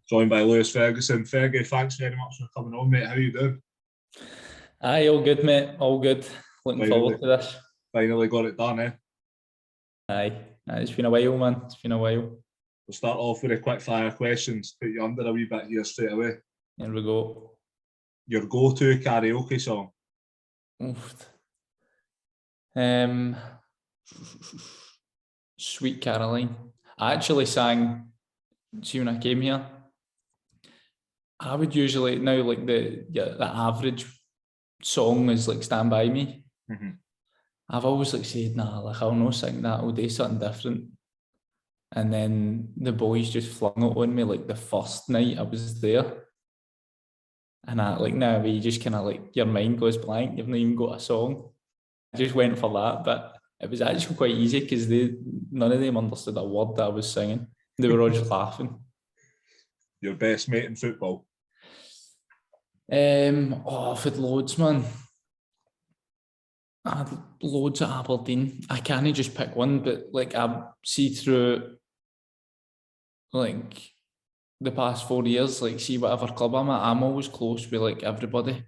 joined by Lewis Ferguson. Fergie, thanks very much for coming on, mate. How are you doing? Aye, all good, mate. All good. Looking forward to this. Finally got it done, eh? Aye, it's been a while, man. It's been a while. We'll start off with the quick fire questions. Put you under a wee bit here straight away. Here we go. Your go-to karaoke song? Sweet Caroline. I actually sang, see when I came here, I would usually, now like the average song is like Stand By Me. Mm-hmm. I've always like said, nah, like I'll not sing that, I'll do something different. And then the boys just flung it on me like the first night I was there. And I like, now you just kind of like, your mind goes blank, you've not even got a song. I just went for that, but it was actually quite easy because none of them understood a word that I was singing. They were all just laughing. Your best mate in football? I've had loads, man. I had loads at Aberdeen. I can't just pick one, but like I see through like the past 4 years, like see whatever club I'm at, I'm always close with like everybody. Do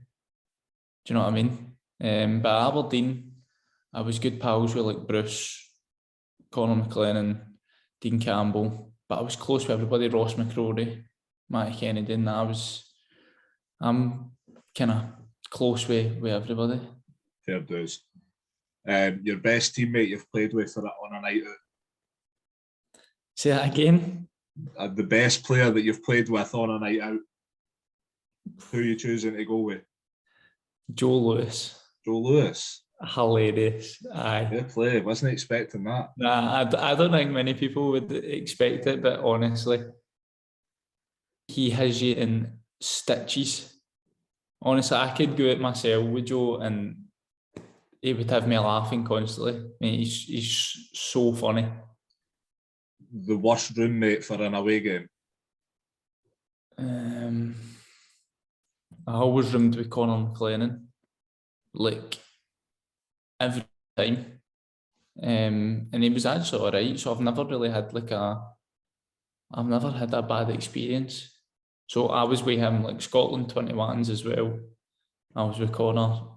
you know what I mean? But at Aberdeen, I was good pals with like Bruce, Conor McLennan, Dean Campbell, but I was close with everybody, Ross McCrory, Matty Kennedy, and I'm kind of close with everybody. Fair dues. Your best teammate you've played with on a night out? Say that again? The best player that you've played with on a night out? Who are you choosing to go with? Joe Lewis. Joe Lewis? Hilarious. Aye. Fair play. Wasn't expecting that. Nah, I don't think many people would expect it, but honestly, he has you in stitches. Honestly, I could go at myself with Joe and he would have me laughing constantly. I mean, he's so funny. The worst roommate for an away game? I always roomed with Conor McLennan, like every time. And he was actually alright, so I've never really had I've never had a bad experience. So I was with him, like Scotland 21s as well. I was with Conor.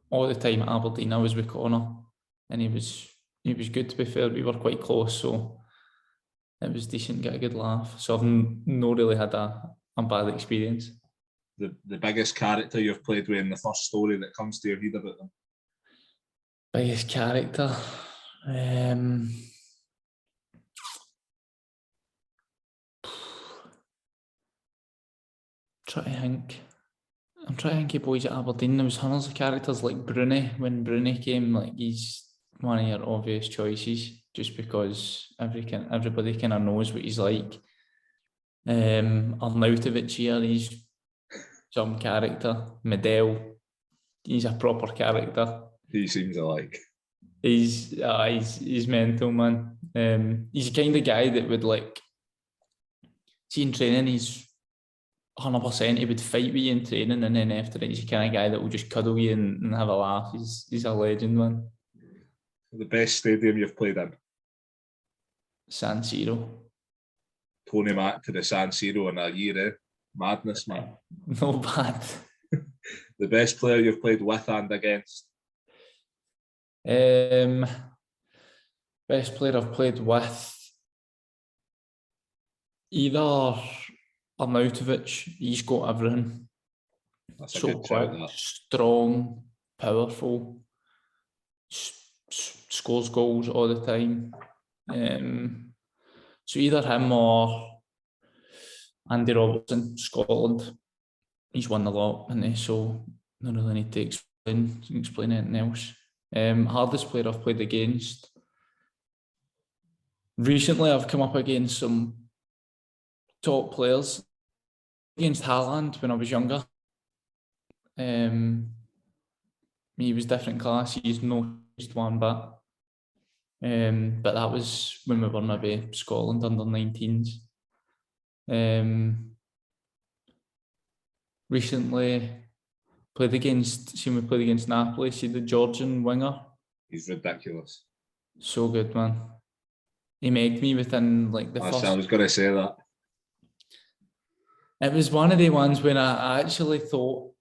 All the time at Aberdeen, I was with Conor. And he was good, to be fair. We were quite close, so it was decent, get a good laugh. So I've not really had a bad experience. The biggest character you've played with in the first story that comes to your head about them? Biggest character? I'm trying to think of boys at Aberdeen. There was hundreds of characters like Bruni. When Bruni came, like he's one of your obvious choices, just because everybody kind of knows what he's like. Arnautovic here, he's some character. Medel, he's a proper character. He seems alike. He's mental, man. He's the kind of guy that would like see in training. He's 100%. He would fight with you in training, and then after it, he's the kind of guy that will just cuddle you and have a laugh. He's a legend, man. The best stadium you've played in? San Siro. Tony Mac to the San Siro in a year, eh? Madness, man. No bad. The best player you've played with and against? Best player I've played with, either Arnautovic. He's got everything. That's a so good shout, that. Strong, powerful, scores goals all the time. So either him or Andy Robertson, Scotland. He's won a lot, hasn't he? So don't really need to explain anything else. Hardest player I've played against. Recently, I've come up against some top players. Against Haaland when I was younger. He was different class. He's no just one bit. But that was when we were maybe Scotland under 19s. Recently played against Napoli. See the Georgian winger? He's ridiculous. So good, man. He made me within like the first. I was going to say that. It was one of the ones when I actually thought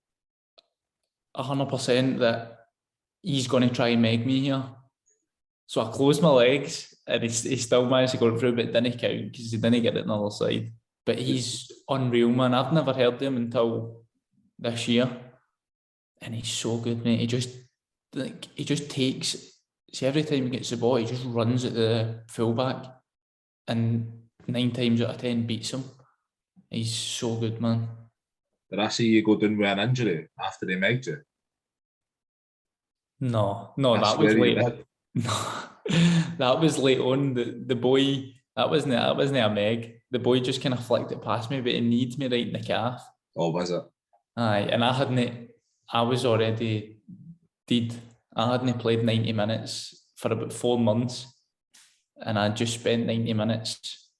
100% that he's going to try and make me here. So I closed my legs and he still managed to go through, but it didn't count because he didn't get it on the other side. But he's unreal, man. I've never heard of him until this year. And he's so good, mate. He just takes, see, every time he gets the ball, he just runs at the fullback and 9 times out of 10 beats him. He's so good, man. Did I see you go down with an injury after they megged you? No, I that swear was you late. did. No, that was late on. The boy, that wasn't a meg. The boy just kind of flicked it past me, but it needs me right in the calf. Oh, was it? Aye, and I was already dead. I hadn't played 90 minutes for about 4 months, and I just spent 90 minutes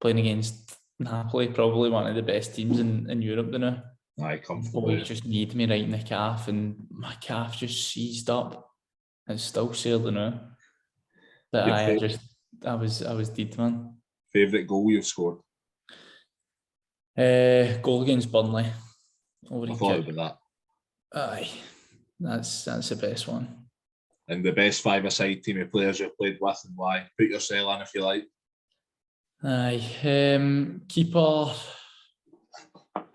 playing against Napoli, probably one of the best teams in Europe now. Aye, comfortably. Boy just need me right in the calf, and my calf just seized up. It's still sore now. But I was dead, man. Favourite goal you've scored? Goal against Burnley. I thought about that. Aye, that's the best one. And the best five-a-side team of players you've played with and why? Put yourself in if you like. Aye, keeper. I'm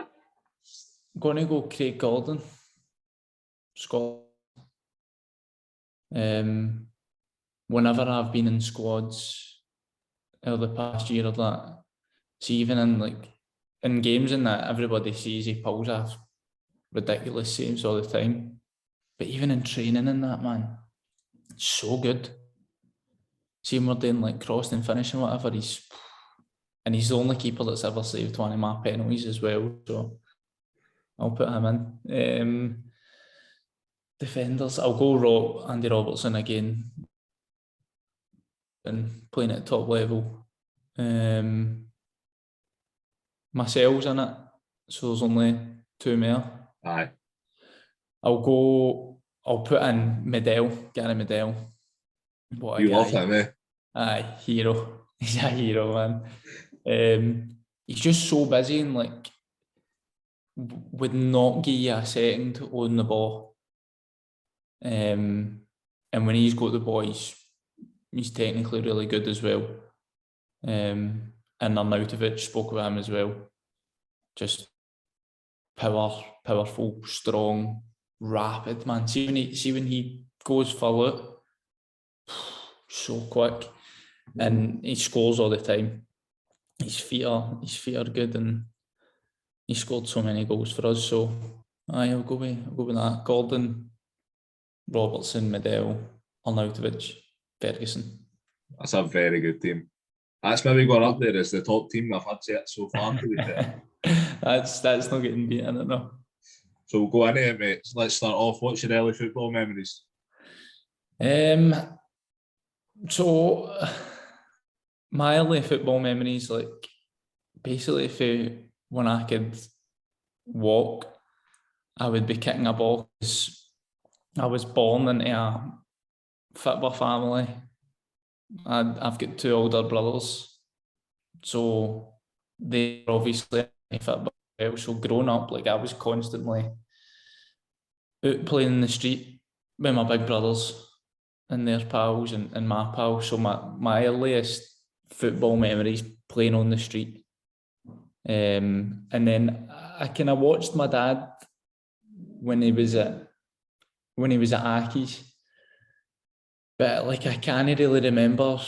going to go Craig Gordon, Scotland. Whenever I've been in squads over the past year or that, see, even in games and that, everybody sees he pulls off ridiculous saves all the time. But even in training and that, man, it's so good. See him, we're doing crossing and finishing, whatever, he's the only keeper that's ever saved one of my penalties as well, so I'll put him in. Defenders, I'll go Andy Robertson again, and playing at top level. Marcel's in it, so there's only 2 more. Aye. I'll put in Gary Medell. What a guy. Love him, eh? Aye, hero. He's a hero, man. He's just so busy and would not give you a second to own the ball. And when he's got the ball, he's technically really good as well. And Arnautovic, spoke about him as well. Just powerful, strong, rapid, man. See when he goes forward, so quick, and he scores all the time. His feet are good, and he scored so many goals for us. So I'll go with that. Gordon, Robertson, Medell, Arnautovic, Ferguson. That's a very good team. That's maybe gone up there as the top team I've had set so far. That's not getting beaten, I don't know. So we'll go into it, mate. Let's start off. What's your early football memories? So my early football memories, basically, when I could walk, I would be kicking a ball because I was born into a football family. I've got 2 older brothers, so they're obviously football. So growing up, I was constantly out playing in the street with my big brothers and their pals and my pals. So my earliest football memories playing on the street. And then I kind of watched my dad when he was at Aki's, but I can't really remember.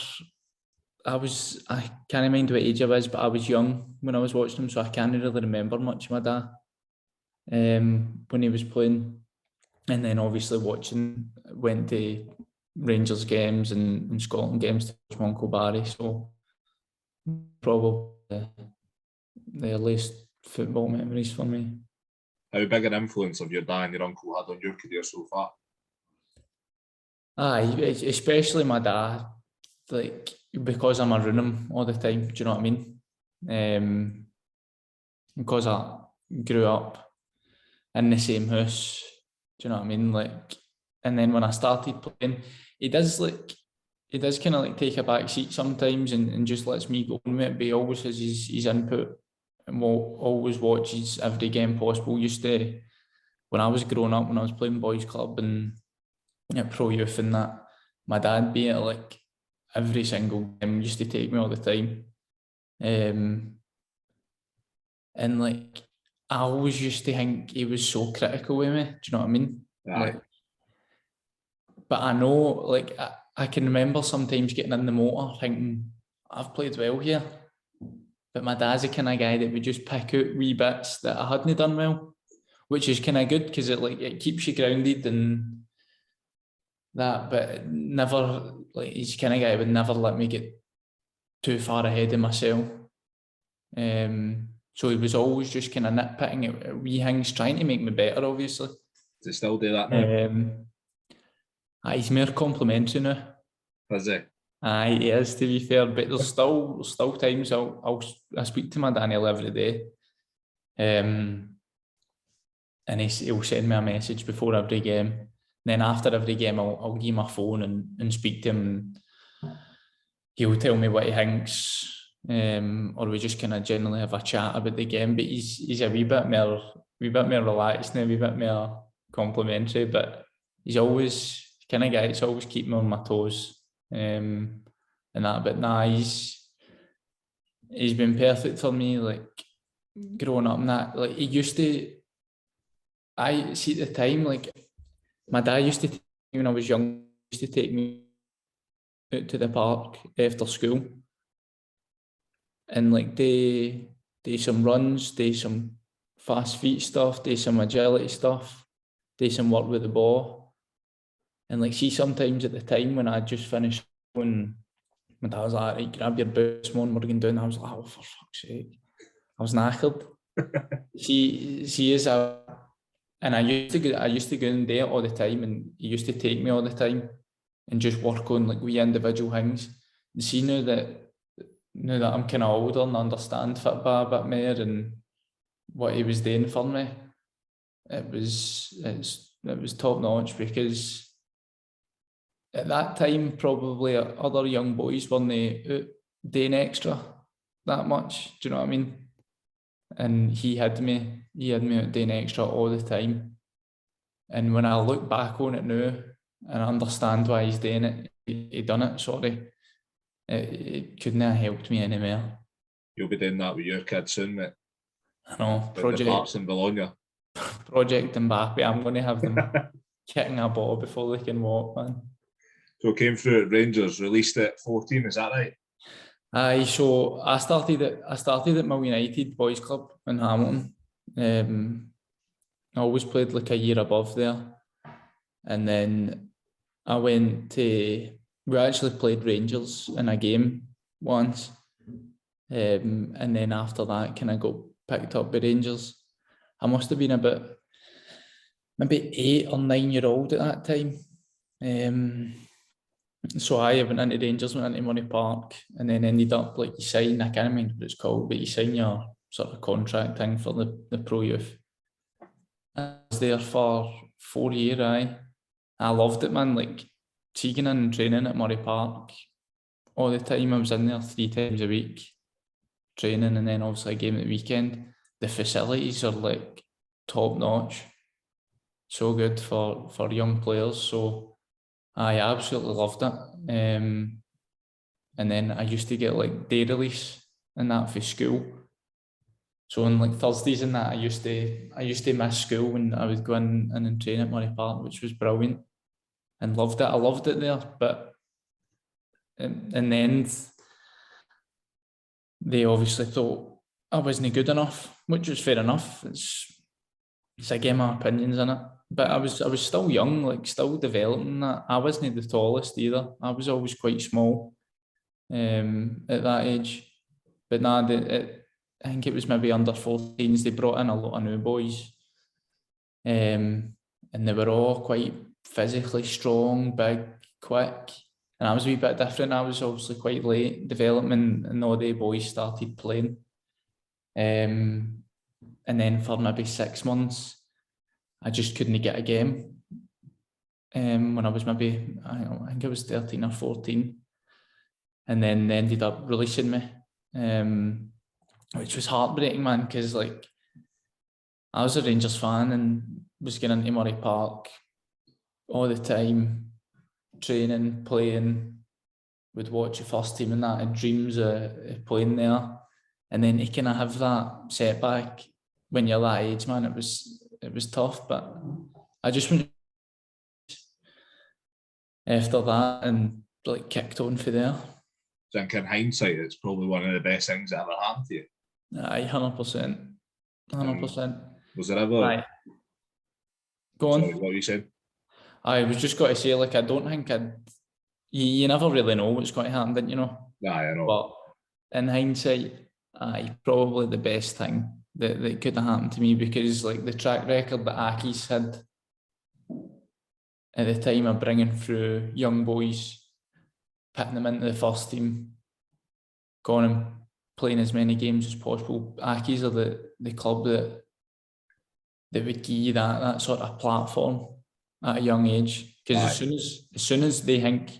I can't remember what age I was, but I was young when I was watching him, so I can't really remember much of my dad when he was playing. And then obviously went to Rangers games and Scotland games to watch my Uncle Barry, so probably the earliest football memories for me. How big an influence have your dad and your uncle had on your career so far? Aye, especially my dad, because I'm around him all the time, do you know what I mean? Because I grew up in the same house, do you know what I mean? And then when I started playing, he does kind of take a back seat sometimes and just lets me go on with it, but he always has his input and will always watches every game possible. Used to, when I was growing up, when I was playing boys club and pro youth and that, my dad be at like every single game, used to take me all the time. And like I always used to think he was so critical with me. Do you know what I mean? Like, but I know, like I can remember sometimes getting in the motor thinking, I've played well here. But my dad's the kind of guy that would just pick out wee bits that I hadn't done well, which is kind of good because it keeps you grounded and that. But never, like, he's the kind of guy that would never let me get too far ahead of myself. So he was always just kind of nitpicking at wee things, trying to make me better, obviously. Does he still do that now? He's more complimentary now. Is he? Aye, he is, to be fair, but there's still times I speak to my Daniel every day, and he'll send me a message before every game. Then after every game, I'll give him my phone and speak to him. And he'll tell me what he thinks, or we just kind of generally have a chat about the game. But he's a wee bit more relaxed and a wee bit more complimentary. But he's always kind of guy that's always keep me on my toes. And that, but nah, he's been perfect for me, like growing up and that. Like he used to, I see at the time, like my dad used to take me when I was young, used to take me out to the park after school and like do some runs, do some fast feet stuff, do some agility stuff, do some work with the ball. And like, see, sometimes at the time when I just finished, when my dad was like, right, grab your boots, man, we're going down. I was like, oh, for fuck's sake. I was knackered. she is and I used to go and do it all the time, and he used to take me all the time and just work on like wee individual things. And see, now that I'm kind of older and understand football a bit more and what he was doing for me, it was top notch, because at that time, probably other young boys weren't out doing extra that much. Do you know what I mean? And he had me out doing extra all the time. And when I look back on it now and I understand why he's doing it, he done it, sorry. It couldn't have helped me anymore. You'll be doing that with your kids soon, mate. I know. The parts in Bologna. Project Mbappe, I'm going to have them kicking a ball before they can walk, man. So came through at Rangers, released at 14, is that right? Aye, so I started at Mill United Boys Club in Hamilton. I always played like a year above there. And then I we actually played Rangers in a game once. And then after that, kind of got picked up by Rangers. I must have been about maybe 8 or 9 year old at that time. So I went into Rangers, went into Money Park, and then ended up like you sign, I can't remember what it's called, but you sign your sort of contract thing for the pro youth. I was there for 4 years, I loved it, man. Like taking in and training at Murray Park all the time. I was in there 3 times a week, training, and then obviously a game at the weekend. The facilities are like top notch, so good for young players. So I absolutely loved it. And then I used to get like day release and that for school. So on like Thursdays and that, I used to miss school when I would go in and train at Murray Park, which was brilliant, and loved it. I loved it there, but in the end, they obviously thought I wasn't good enough, which was fair enough. It's a game of opinions in it. But I was still young, like still developing that. I wasn't the tallest either. I was always quite small at that age. But nah, I think it was maybe under 14s. They brought in a lot of new boys. And they were all quite physically strong, big, quick. And I was a wee bit different. I was obviously quite late development, and all the boys started playing. And then for maybe 6 months, I just couldn't get a game. When I was maybe, I think I was 13 or 14. And then they ended up releasing me. which was heartbreaking, man, because like I was a Rangers fan and was going into Murray Park all the time, training, playing, would watch the first team and that, had dreams of playing there. And then to kind of have that setback when you're that age, man, it was tough. But I just went after that and like kicked on for there. I think in hindsight, it's probably one of the best things that ever happened to you. Aye, 100%. 100%. Was there ever... Aye. Go on. Sorry, what were you saying? I was just going to say, like, I don't think you never really know what's going to happen, didn't you know? Aye, I know. But in hindsight, probably the best thing that could have happened to me, because like the track record that Aki's had at the time of bringing through young boys, putting them into the first team, going and playing as many games as possible. Aki's are the club that would give you that sort of platform at a young age, because as soon as they think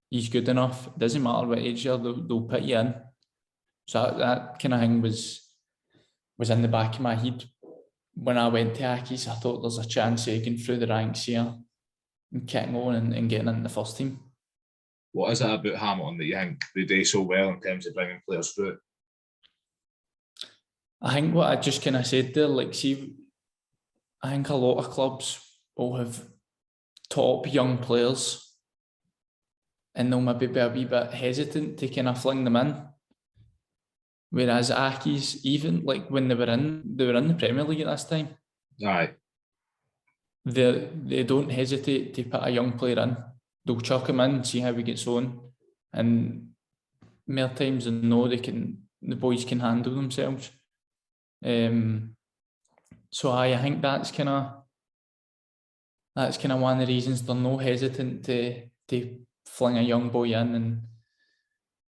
he's good enough, it doesn't matter what age you're, they'll put you in. So that kind of thing was in the back of my head when I went to Aki's. I thought there's a chance of getting through the ranks here and kicking on and getting into the first team. What is it about Hamilton that you think they do so well in terms of bringing players through? I think what I just kind of said there, like, see, I think a lot of clubs will have top young players and they'll maybe be a wee bit hesitant to kind of fling them in. Whereas Aki's, even like when they were in the Premier League at this time, Aye, they don't hesitate to put a young player in. They'll chuck him in, see how he gets on, and more times than no, the boys can handle themselves. So I think that's kind of one of the reasons they're no hesitant to fling a young boy in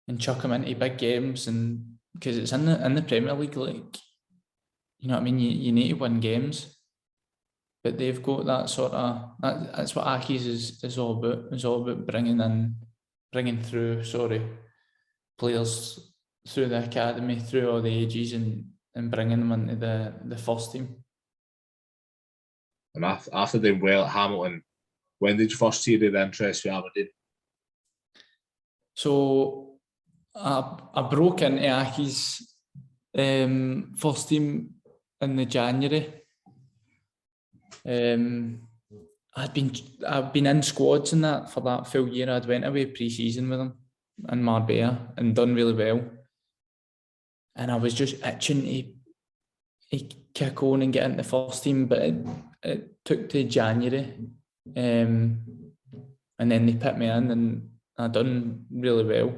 and chuck him into big games, and because it's in the Premier League, like, you know what I mean, you need to win games, but they've got that sort of that's what Aki's is all about. It's all about bringing through players through the academy, through all the ages, and bringing them into the first team. and after doing well at Hamilton, when did you first see the interest for Aberdeen? So I broke into Aki's first team in the January. I've been in squads and that for that full year. I'd went away pre-season with them in Marbella and done really well. And I was just itching to kick on and get into the first team, but it took to January. And then they put me in and I done really well.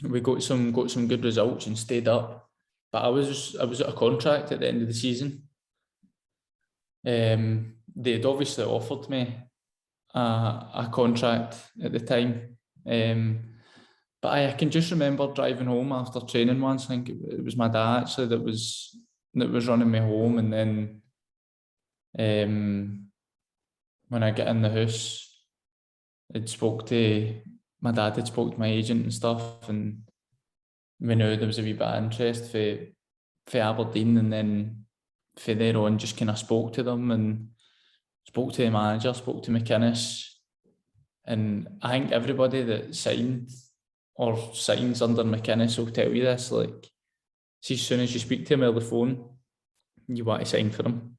We got some good results and stayed up, but I was at a contract at the end of the season. They'd obviously offered me a contract at the time, but I can just remember driving home after training once. I think it was my dad actually that was running me home, and then when I get in the house, my dad had spoke to my agent and stuff, and we knew there was a wee bit of interest for Aberdeen, and then for there on just kind of spoke to them and spoke to the manager, spoke to McInnes, and I think everybody that signed or signs under McInnes will tell you this, like, see, as soon as you speak to him on the phone, you want to sign for him.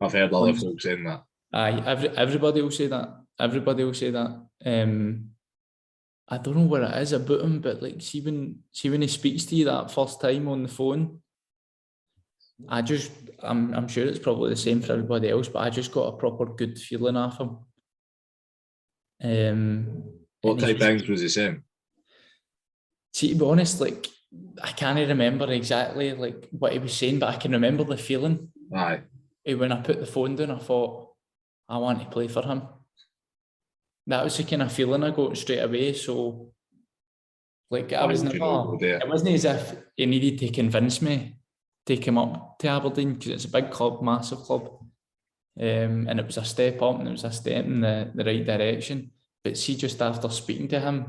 I've heard other folks saying that. Aye, everybody will say that. Everybody will say that. I don't know what it is about him, but like, see when he speaks to you that first time on the phone, I'm sure it's probably the same for everybody else, but I just got a proper good feeling off him. What type of things was he saying? See, to be honest, like, I can't remember exactly like what he was saying, but I can remember the feeling. Aye. When I put the phone down, I thought, I want to play for him. That was the kind of feeling I got straight away. So, like, it wasn't as if he needed to convince me to come up to Aberdeen, because it's a big club, massive club. And it was a step up and it was a step in the right direction. But see, just after speaking to him,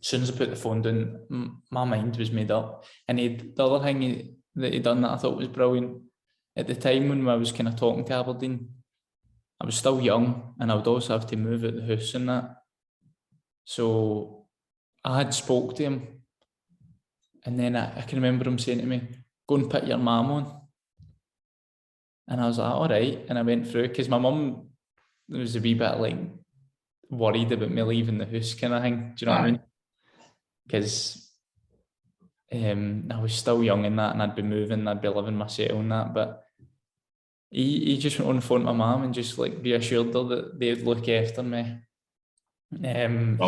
as soon as I put the phone down, my mind was made up. And the other thing that he'd done that I thought was brilliant, at the time when I was kind of talking to Aberdeen, I was still young and I would also have to move out the house and that. So I had spoke to him, and then I can remember him saying to me, go and put your mum on. And I was like, all right. And I went through, because my mum was a wee bit like worried about me leaving the house kind of thing. Do you know what I mean? Because I was still young in that, and I'd be moving, I'd be living myself and that. But he just went on the phone to my mum and just like reassured her that they'd look after me. Brilliant,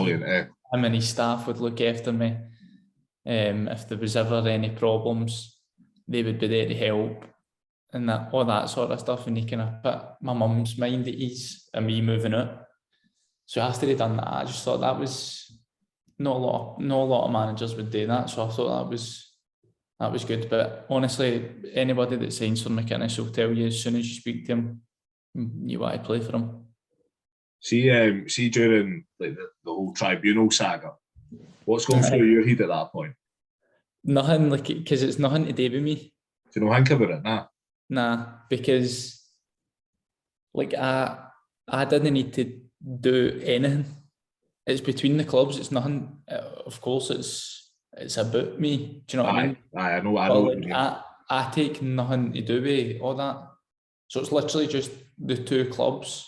Him and his staff would look after me. If there was ever any problems, they would be there to help, and that all that sort of stuff. And he kind of put my mum's mind at ease and me moving out. So after he'd done that, I just thought that was not a lot of managers would do that. So I thought that was good. But honestly, anybody that signs for McInnes will tell you as soon as you speak to him, you want to play for him. See during like the whole tribunal saga, what's going through your head at that point? Nothing, like, because it's nothing to do with me. Do you know think about it? Nah, because like I didn't need to do anything. It's between the clubs. It's nothing. Of course, it's about me. Do you know what I mean? I know. Like, I take nothing to do with all that. So it's literally just the two clubs.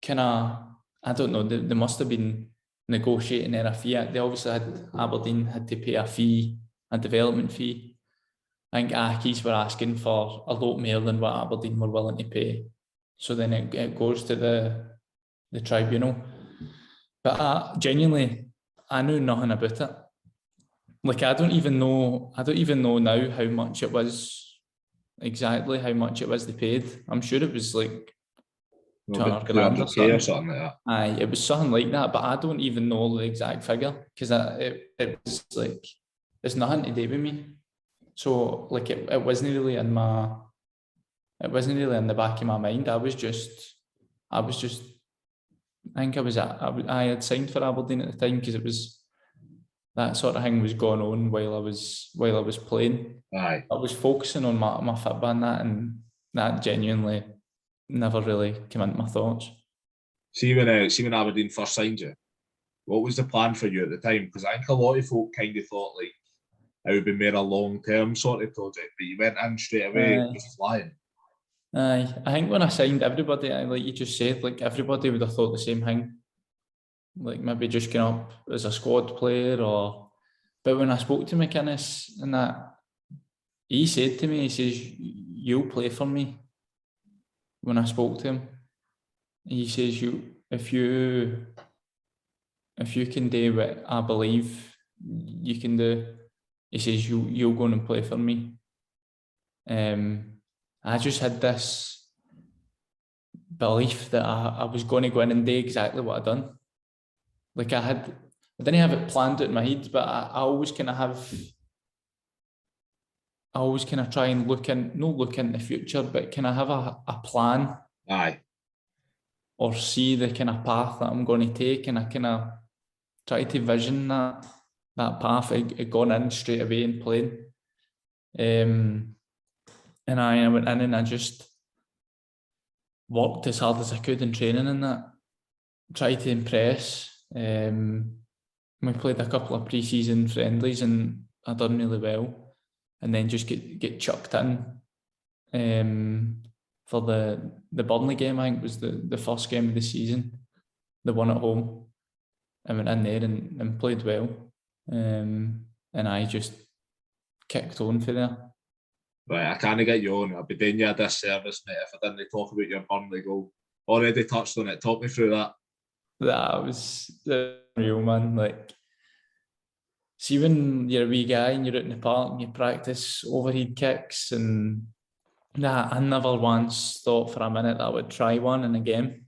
I don't know. They must have been negotiating a fee. They obviously Aberdeen had to pay a fee, a development fee. I think Accies were asking for a lot more than what Aberdeen were willing to pay. So then it goes to the tribunal. But genuinely, I knew nothing about it. Like I don't even know now how much it was, exactly how much it was they paid. I'm sure it was like 200 grand or something like that. Aye, it was something like that, but I don't even know the exact figure, because it was like, it's nothing to do with me. So like it wasn't really in the back of my mind. I think I had signed for Aberdeen at the time, because it was that sort of thing was going on while I was playing. Aye. I was focusing on my football and that genuinely never really came into my thoughts. See when Aberdeen first signed you, what was the plan for you at the time? Because I think a lot of folk kind of thought like it would be more a long-term sort of project, but you went in straight away just flying. Aye, I think when I signed, everybody, like you just said, like everybody would have thought the same thing. Like maybe just going up as a squad player, but when I spoke to McInnes and that, he said to me, he says, you'll play for me. When I spoke to him, he says, if you can do what I believe you can do, he says, you'll go and play for me. I just had this belief that I was going to go in and do exactly what I'd done. Like I didn't have it planned out in my head, but I always kind of try and look in the future, but can I have a plan? Aye. Or see the kind of path that I'm going to take, and I kind of try to vision that path of going in straight away and playing. And I went in and I just worked as hard as I could in training and that. Tried to impress. We played a couple of pre-season friendlies and I done really well. And then just get chucked in for the Burnley game. I think was the first game of the season, the one at home. I went in there and played well. And I just kicked on for there. Right, I can't get you on. I'd be doing you a disservice, mate, if I didn't talk about your Burnley goal. Already touched on it. Talk me through that. That was real, man. Like, see when you're a wee guy and you're out in the park and you practice overhead kicks and that, I never once thought for a minute that I would try one in a game.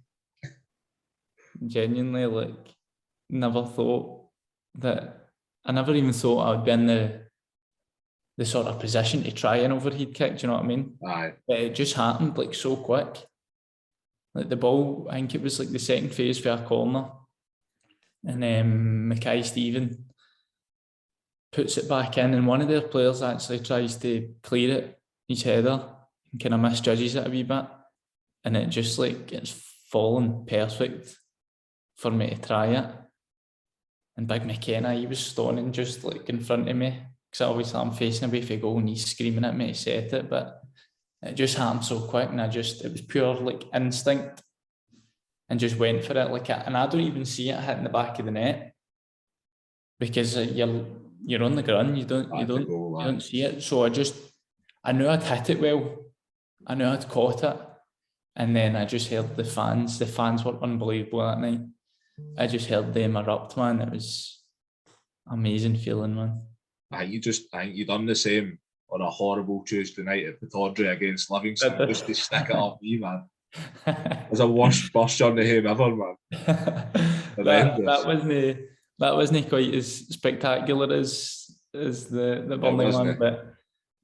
Genuinely, like, never thought that. I never even thought I would be in the sort of position to try an overhead kick. Do you know what I mean? Aye. But it just happened like so quick. Like the ball, I think it was like the second phase for a corner. and Mackay Stephen puts it back in, and one of their players actually tries to clear it, his header, and kind of misjudges it a wee bit, and it just like it's fallen perfect for me to try it. And Big McKenna, he was stoning just like in front of me, because obviously I'm facing away from goal and he's screaming at me to set it, but it just happened so quick, and it was pure like instinct, and just went for it and I don't even see it hitting the back of the net, because you're on the ground, you don't see it. So I knew I'd hit it well, I knew I'd caught it, and then I just heard the fans were unbelievable that night. I just heard them erupt, man. It was amazing feeling, man. I think you done the same on a horrible Tuesday night at Pittodrie against Livingston, just to stick it up me, man. It was a worst bus journey home ever, man. that wasn't quite as spectacular as the Burnley one, but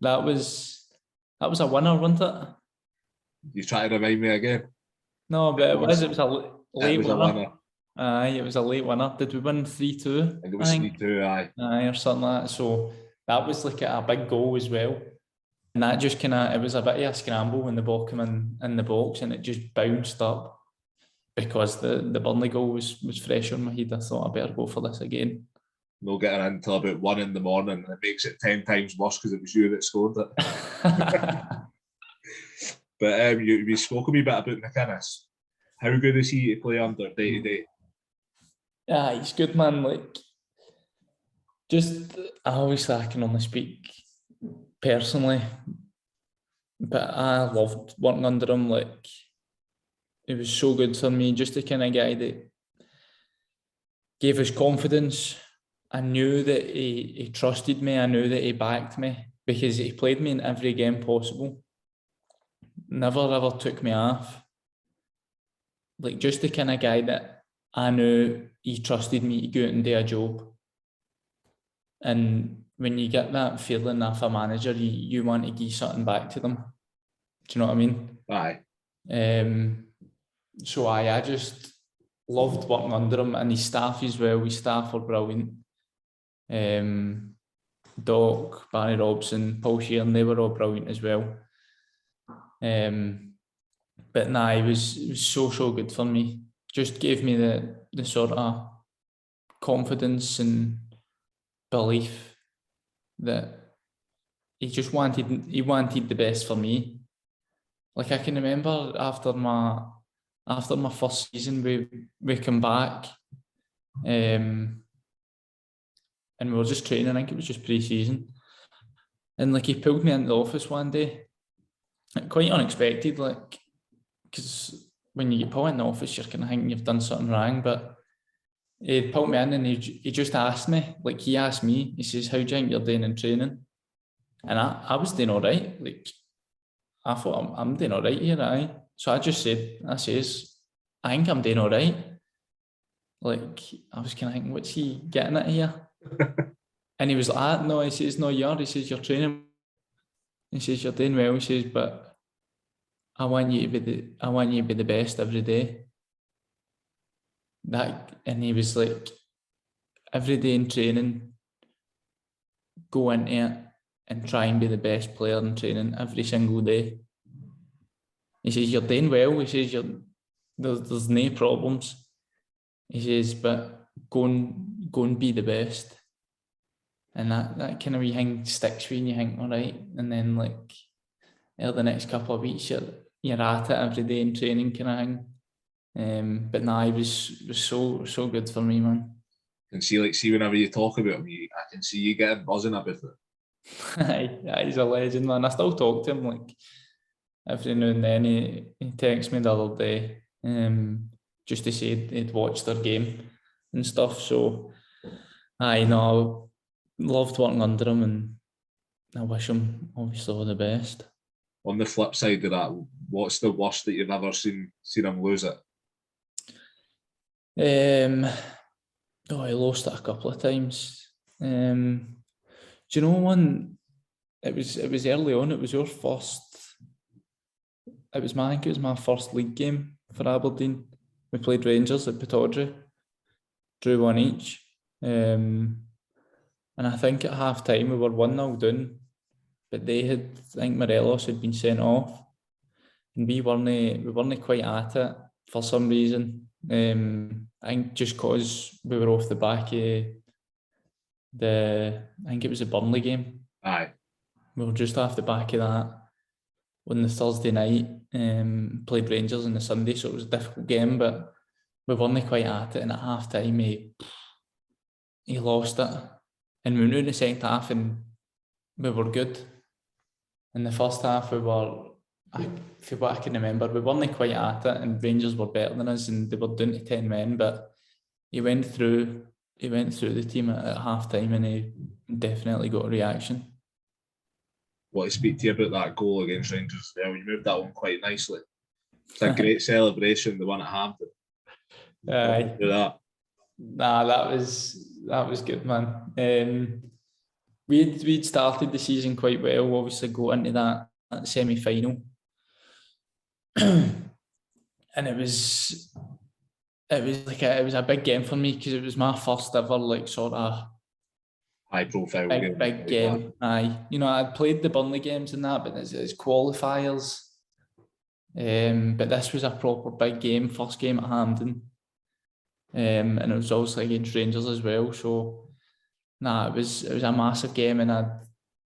that was a winner, wasn't it? You try to remind me again? No, but it was a late winner. Aye, it was a late winner. Did we win 3-2? I think it was 3-2, aye. Aye, or something like that. So that was like a big goal as well. And that just it was a bit of a scramble when the ball came in the box, and it just bounced up, because the Burnley goal was fresh on my head. I thought I better go for this again. No getting in until about 1 a.m, and it makes it 10 times worse because it was you that scored it. But you spoke a wee bit about McInnes. How good is he to play under day to day? Yeah, he's good, man. Like, obviously I can only speak personally, but I loved working under him. Like, it was so good for me, just the kind of guy that gave us confidence. I knew that he trusted me. I knew that he backed me, because he played me in every game possible. Never ever took me off. Like, just the kind of guy that I knew he trusted me to go out and do a job. And when you get that feeling off a manager, you want to give something back to them. Do you know what I mean? Aye. So I just loved working under him, and his staff as well. His staff were brilliant. Doc, Barry Robson, Paul Sheeran, they were all brilliant as well. But nah, it was so good for me. Just gave me the sort of confidence and belief that he wanted the best for me. Like, I can remember after my first season, we come back, and we were just training. I think it was just pre-season, and like, he pulled me into the office one day, quite unexpected, like, because when you get pulled in the office, you're kind of thinking you've done something wrong. But he pulled me in, and he just asked me, like, he asked me, he says, "How do you think you're doing in training?" And I was doing all right. Like, I thought, I'm doing all right here, aye. So I just said, I think I'm doing all right. Like, I was kind of thinking, what's he getting at here? And he was like, no, he says, no, you are. He says, you're training. He says, you're doing well. He says, but I want you to be the best every day. And he was like, every day in training, go into it and try and be the best player in training every single day. He says, you're doing well. He says, there's no problems. He says, but go and be the best. And that kind of wee thing sticks with you, and you think, all right. And then, like, the next couple of weeks, you're at it every day in training, kind of thing. But nah, it was so good for me, man. I can see whenever you talk about him, I can see you getting buzzing about it. Yeah, he's a legend, man. I still talk to him, like, every now and then. He texts me the other day, just to say he'd watched their game and stuff. So I know, loved working under him, and I wish him obviously all the best. On the flip side of that, what's the worst that you've ever seen him lose it? He lost it a couple of times. Do you know one? It was early on. It was your first. I think it was my first league game for Aberdeen. We played Rangers at Pittodrie. drew one each. And I think at half time we were 1-0 down, but I think Morelos had been sent off, and we weren't quite at it for some reason. I think just because we were off the back of I think it was the Burnley game. Aye. We were just off the back of that on the Thursday night, played Rangers on the Sunday, so it was a difficult game, but we weren't quite at it, and at half time he lost it. And we went in the second half and we were good. In the first half we were, for what I can remember, we weren't quite at it, and Rangers were better than us and they were down to 10 men, but he went through the team at half time and he definitely got a reaction. Want to speak to you about that goal against Rangers there. You moved that one quite nicely. It's a great celebration, the one at Hampton. Aye. That. Nah, that was good, man. We'd started the season quite well, obviously go into that semi-final. And it was a big game for me because it was my first ever like sort of high profile big game. Aye, I'd played the Burnley games and that, but it's qualifiers. But this was a proper big game, first game at Hampden. And it was also against Rangers as well. So it was a massive game, and I had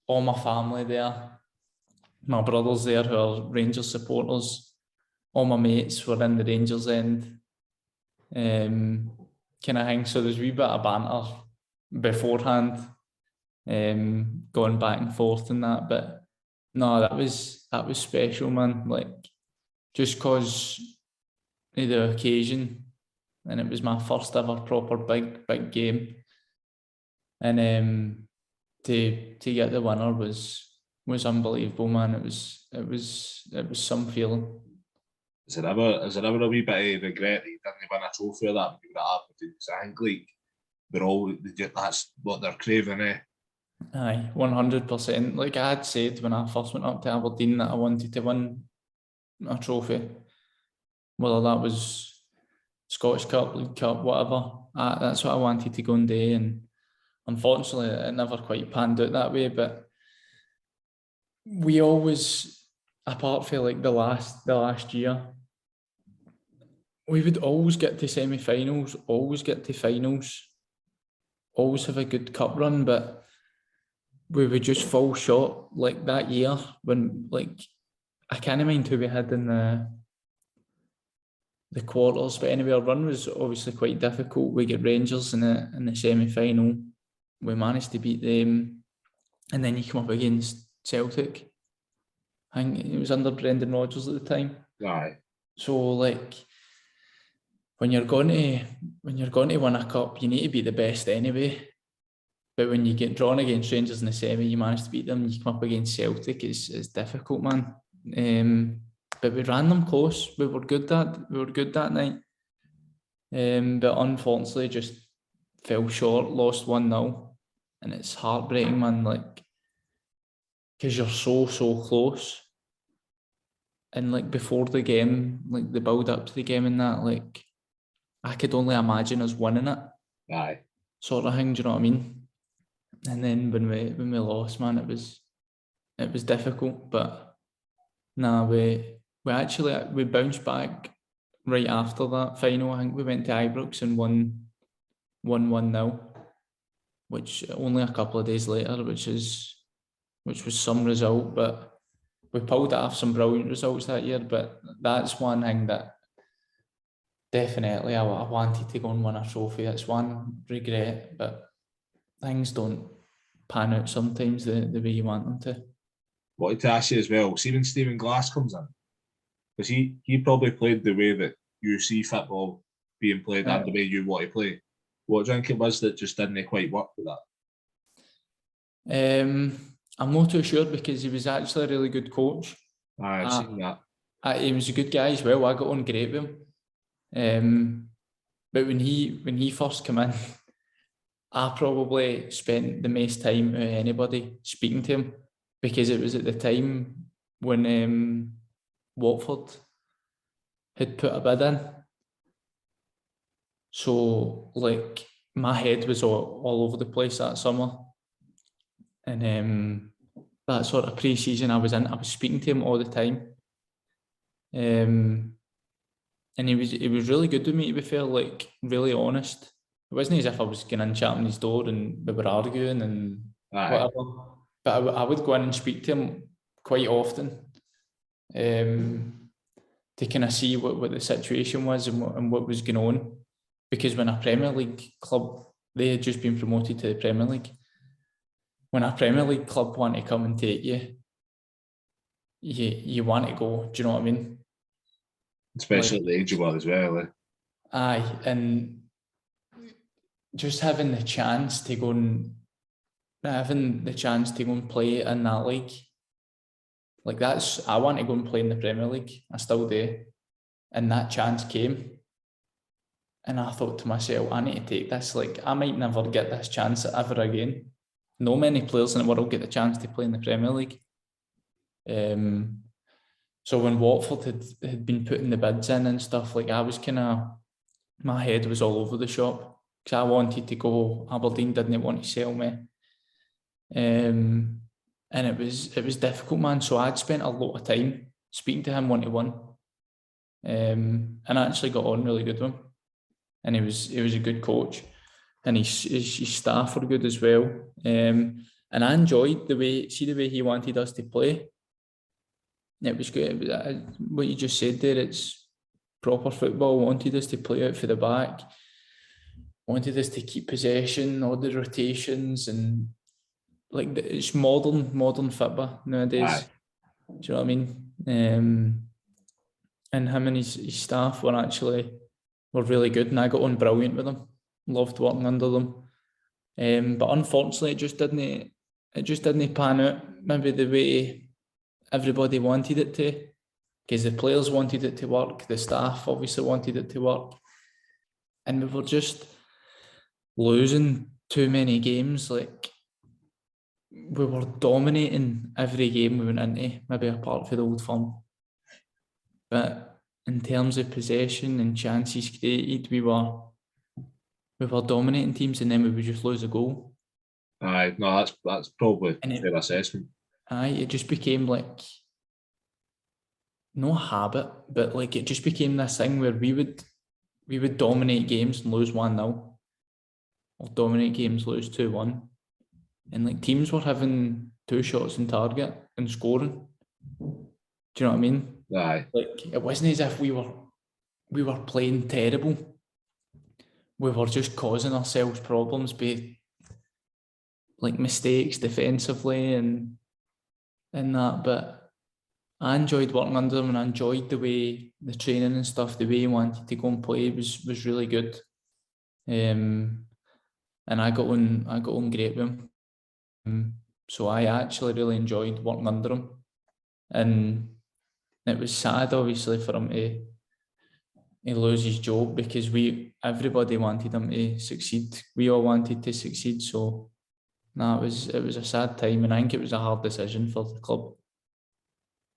all my family there. My brothers there who are Rangers supporters. All my mates were in the Rangers end. Kind of thing. So there's a wee bit of banter beforehand, going back and forth and that. But no, that was special, man. Like, just because of the occasion, and it was my first ever proper big game. And to get the winner was unbelievable, man. It was some feeling. Is there ever a wee bit of regret that you didn't win a trophy or that when you were at Aberdeen? Because I think like that's what they're craving, eh? Aye, 100%. Like I had said when I first went up to Aberdeen that I wanted to win a trophy, whether that was Scottish Cup, League Cup, whatever. That's what I wanted to go and do, and unfortunately it never quite panned out that way. But we always, apart from like the last year, we would always get to semi-finals, always get to finals, always have a good cup run, but we would just fall short. Like that year when, like, I can't mind who we had in the quarters, but anyway, our run was obviously quite difficult. We get Rangers in the semi-final. We managed to beat them, and then you come up against Celtic. I think it was under Brendan Rodgers at the time. Aye. So like, when you're going to win a cup, you need to be the best anyway. But when you get drawn against Rangers in the semi, you manage to beat them. You come up against Celtic, it's difficult, man. But we ran them close. We were good that night. But unfortunately, just fell short. Lost 1-0, and it's heartbreaking, man. Like, because you're so close. And like before the game, like the build up to the game and that, like I could only imagine us winning it. Aye. Sort of thing, do you know what I mean? And then when we lost, man, it was difficult. But we bounced back right after that final. I think we went to Ibrox and won 1-0, which only a couple of days later, which was some result, but we pulled off some brilliant results that year. But that's one thing that definitely I wanted to go and win a trophy. That's one regret, but things don't pan out sometimes the way you want them to. Wanted to ask you as well, see when Stephen Glass comes in, because he probably played the way that you see football being played and the way you want to play. What do you think it was that just didn't quite work with that? I'm not too sure, because he was actually a really good coach. I've seen that. He was a good guy as well. I got on great with him. But when he first came in, I probably spent the most time with anybody speaking to him, because it was at the time when Watford had put a bid in. So, like, my head was all over the place that summer. And that sort of pre-season I was speaking to him all the time. And he was really good with me, to be fair, like, really honest. It wasn't as if I was going in champing his door and we were arguing and whatever. But I would go in and speak to him quite often to kind of see what the situation was and what was going on. Because when a Premier League club, they had just been promoted to the Premier League. When a Premier League club want to come and take you, you want to go. Do you know what I mean? Especially like, at the age you were as well. Aye, and just having the chance to go and play in that league, like I want to go and play in the Premier League. I still do, and that chance came, and I thought to myself, I need to take this. Like, I might never get this chance ever again. No many players in the world get the chance to play in the Premier League. So when Watford had been putting the bids in and stuff, like, I was my head was all over the shop because I wanted to go. Aberdeen didn't want to sell me. And it was difficult, man. So I'd spent a lot of time speaking to him one-to-one. And I actually got on really good with him. And he was a good coach. And his staff were good as well. And I enjoyed the way he wanted us to play. It was good. What you just said there, it's proper football. Wanted us to play out for the back. Wanted us to keep possession, all the rotations, and like it's modern football nowadays. Aye. Do you know what I mean? And him and his staff were really good, and I got on brilliant with them. Loved working under them. But unfortunately, it just didn't pan out maybe the way everybody wanted it to, because the players wanted it to work, the staff obviously wanted it to work, and we were just losing too many games. Like, we were dominating every game we went into, maybe apart from the Old Firm, but in terms of possession and chances created, we were dominating teams, and then we would just lose a goal. Aye, no, that's probably a fair assessment. Aye, it just became like, no habit, but like it just became this thing where we would dominate games and lose 1-0, or dominate games, lose 2-1, and like teams were having 2 shots on target and scoring. Do you know what I mean? Aye. Like, it wasn't as if we were playing terrible. We were just causing ourselves problems by like mistakes defensively and that. But I enjoyed working under him, and I enjoyed the way the training and stuff, the way he wanted to go and play was really good. And I got on great with him. So I actually really enjoyed working under him. And it was sad, obviously, for him to lose his job, because everybody wanted him to succeed. We all wanted to succeed. So it was a sad time, and I think it was a hard decision for the club.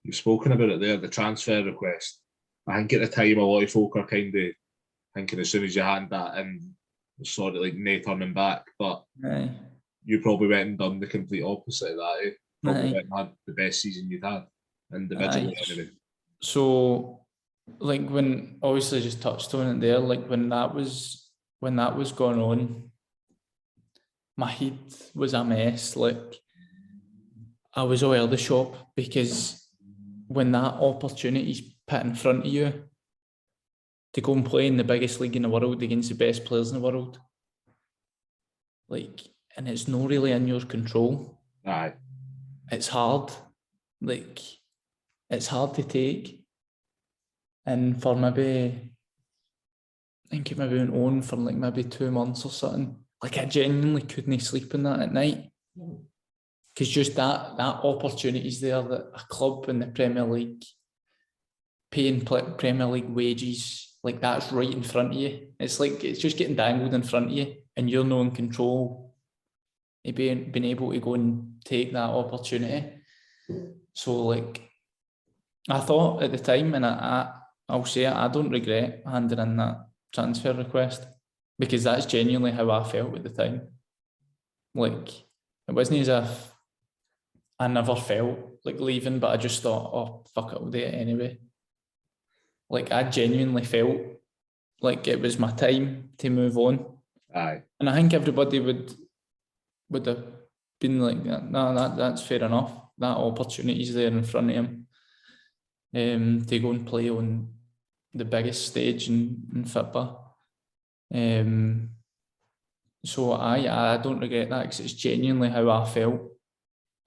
You've spoken about it there, the transfer request. I think at the time a lot of folk are kind of thinking as soon as you hand that in, sort of like no turning back. But Aye. You probably went and done the complete opposite of that. Eh? Probably went and had the best season you'd had individually anyway. So, like, when obviously just touched on it there, like when that was going on, my head was a mess. Like, I was all over the shop, because when that opportunity's put in front of you to go and play in the biggest league in the world against the best players in the world, like, and it's not really in your control. Aye. It's hard. Like, it's hard to take. And for maybe, I think it maybe went on for like maybe 2 months or something. Like, I genuinely couldn't sleep in that at night. Because just that opportunity's there, that a club in the Premier League paying Premier League wages, like, that's right in front of you. It's like, it's just getting dangled in front of you, and you're not in control of being able to go and take that opportunity. So, like, I thought at the time, and I'll say it, I don't regret handing in that transfer request. because that's genuinely how I felt at the time. Like, it wasn't as if I never felt like leaving, but I just thought, oh, fuck it, I'll do it anyway. Like, I genuinely felt like it was my time to move on. Aye. And I think everybody would have been like, no, that's fair enough. That opportunity's there in front of him to go and play on the biggest stage in football. So I don't regret that, because it's genuinely how I felt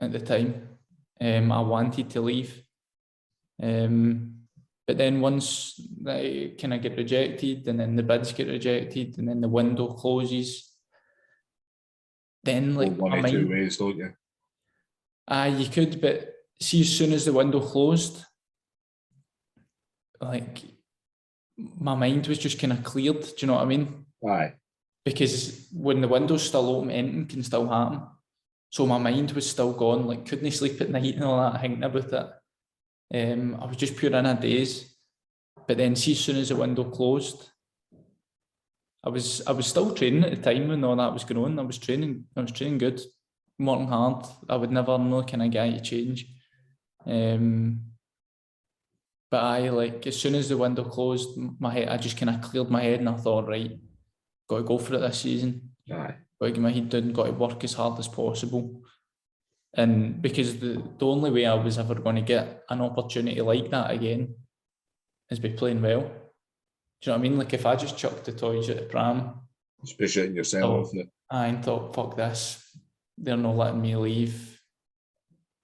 at the time. I wanted to leave. But then once they kind of get rejected, and then the bids get rejected, and then the window closes, then like one or two ways, don't you? You could, but see, as soon as the window closed, like my mind was just kind of cleared. Do you know what I mean? Aye. Because when the window's still open, anything can still happen. So my mind was still gone, like couldn't sleep at night and all that, thinking about it. I was just pure in a daze. But then see, as soon as the window closed, I was still training at the time when all that was going on. I was training good, working hard. I would never know kind of guy to change. But as soon as the window closed, I just kind of cleared my head, and I thought, right, got to go for it this season. Aye. Got to get my head down, got to work as hard as possible. And because the only way I was ever going to get an opportunity like that again is by playing well. Do you know what I mean? Like, if I just chucked the toys at the pram, just be shitting yourself. I thought, fuck this, they're not letting me leave.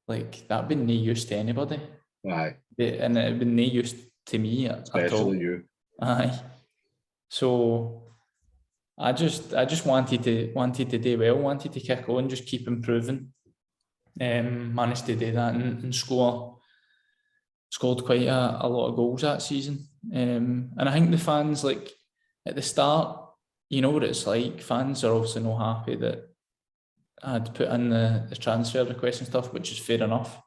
Like, that'd been no use to anybody. Aye. And it'd been no use to me especially at all. You. Aye. So I just wanted to do well, wanted to kick on, just keep improving. Managed to do that and scored quite a lot of goals that season. And I think the fans, like, at the start, you know what it's like. Fans are obviously not happy that I'd put in the transfer request and stuff, which is fair enough.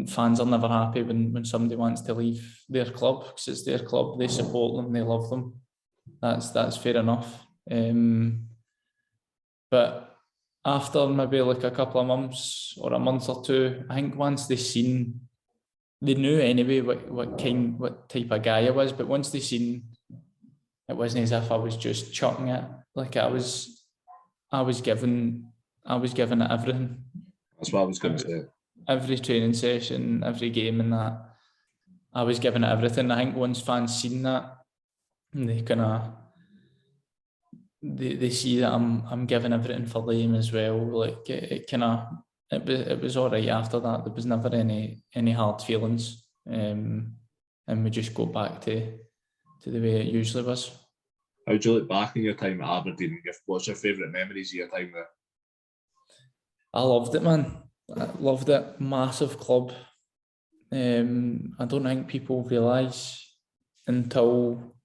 Fans are never happy when somebody wants to leave their club, because it's their club, they support them, they love them. That's fair enough. But after maybe like a couple of months or a month or two, I think once they knew anyway what type of guy I was, but once they seen it wasn't as if I was just chucking it. Like, I was giving it everything. That's what I was going to say. Every training session, every game, and that, I was giving it everything. I think once fans seen that, they kind of they see that I'm giving everything for them as well. Like, it was all right after that. There was never any hard feelings, and we just go back to the way it usually was. How do you look back in your time at Aberdeen? What's your favourite memories of your time there? I loved it, man. I loved it. Massive club. I don't think people realise until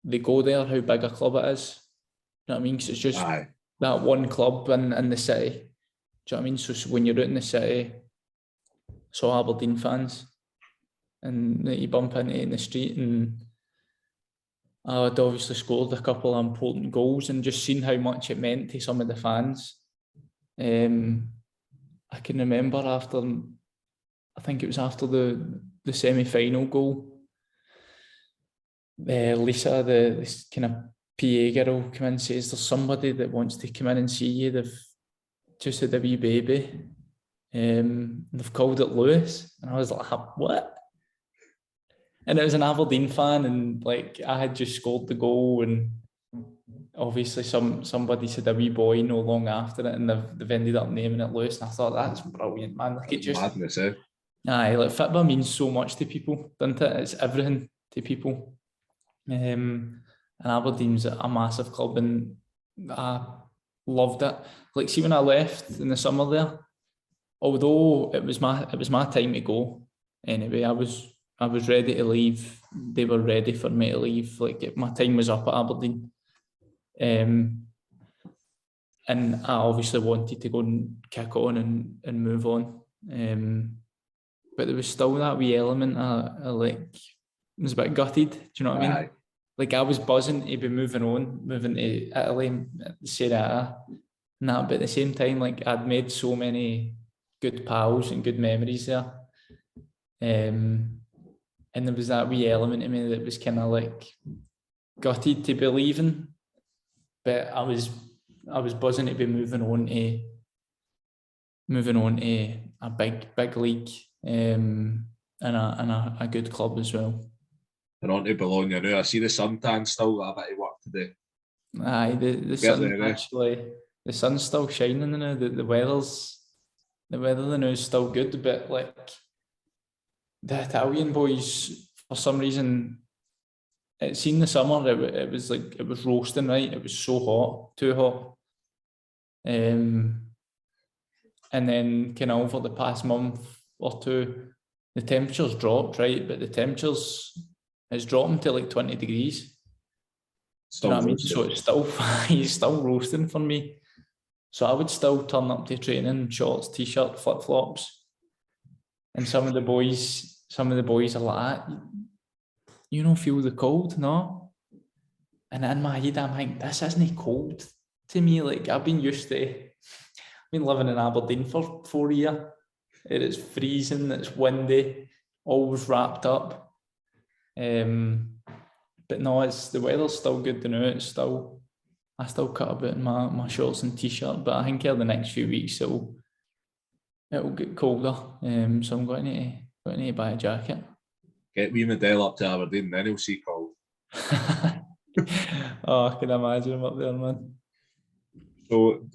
they go there how big a club it is. You know what I mean? Because it's just that one club in the city. Do you know what I mean? So when you're out in the city, so Aberdeen fans, and you bump into it in the street, and I had obviously scored a couple of important goals, and just seen how much it meant to some of the fans. I can remember I think it was after the semi-final goal, Lisa, this kind of PA girl, come in and says there's somebody that wants to come in and see you. They've just had a wee baby. They've called it Lewis. And I was like, what? And it was an Aberdeen fan, and like, I had just scored the goal, and obviously somebody said a wee boy no long after it, and they've ended up naming it Lewis. And I thought, that's brilliant, man. Like, it just madness, eh? Aye, like, football means so much to people, doesn't it? It's everything to people. And Aberdeen's a massive club, and I loved it. Like, see, when I left in the summer there, although it was my time to go anyway, I was ready to leave. They were ready for me to leave. Like, my time was up at Aberdeen. And I obviously wanted to go and kick on and move on. But there was still that wee element of like, I was a bit gutted. Do you know what I mean? like I was buzzing to be moving to Italy, Serie A, and that. But at the same time, like I'd made so many good pals and good memories there, and there was that wee element in me that was kind of like gutted to be leaving, but I was buzzing to be moving on to a big league, and a good club as well. And on to Bologna now. I see the suntan still got a bit of work to do. Aye, the sun actually, the sun's still shining now. The weather now is still good, but like the Italian boys, for some reason, it's in the summer. It was like it was roasting, right? It was so hot, too hot. And then kind of over the past month or two, the temperatures dropped, right? But the temperatures is dropping to like 20 degrees. Still you know what I mean? So it's still roasting for me. So I would still turn up to training, shorts, t-shirt, flip-flops. And some of the boys are like, you don't feel the cold, no? And in my head, I'm like, this isn't cold to me. Like I've been living in Aberdeen for 4 years. It is freezing, it's windy, always wrapped up. But no, the weather's still good now. I still cut about in my shorts and t-shirt, but I think over the next few weeks it'll get colder. So I'm going to buy a jacket. Get wee Medell up to Aberdeen, then he'll see cold. Oh, I can imagine him up there, man. So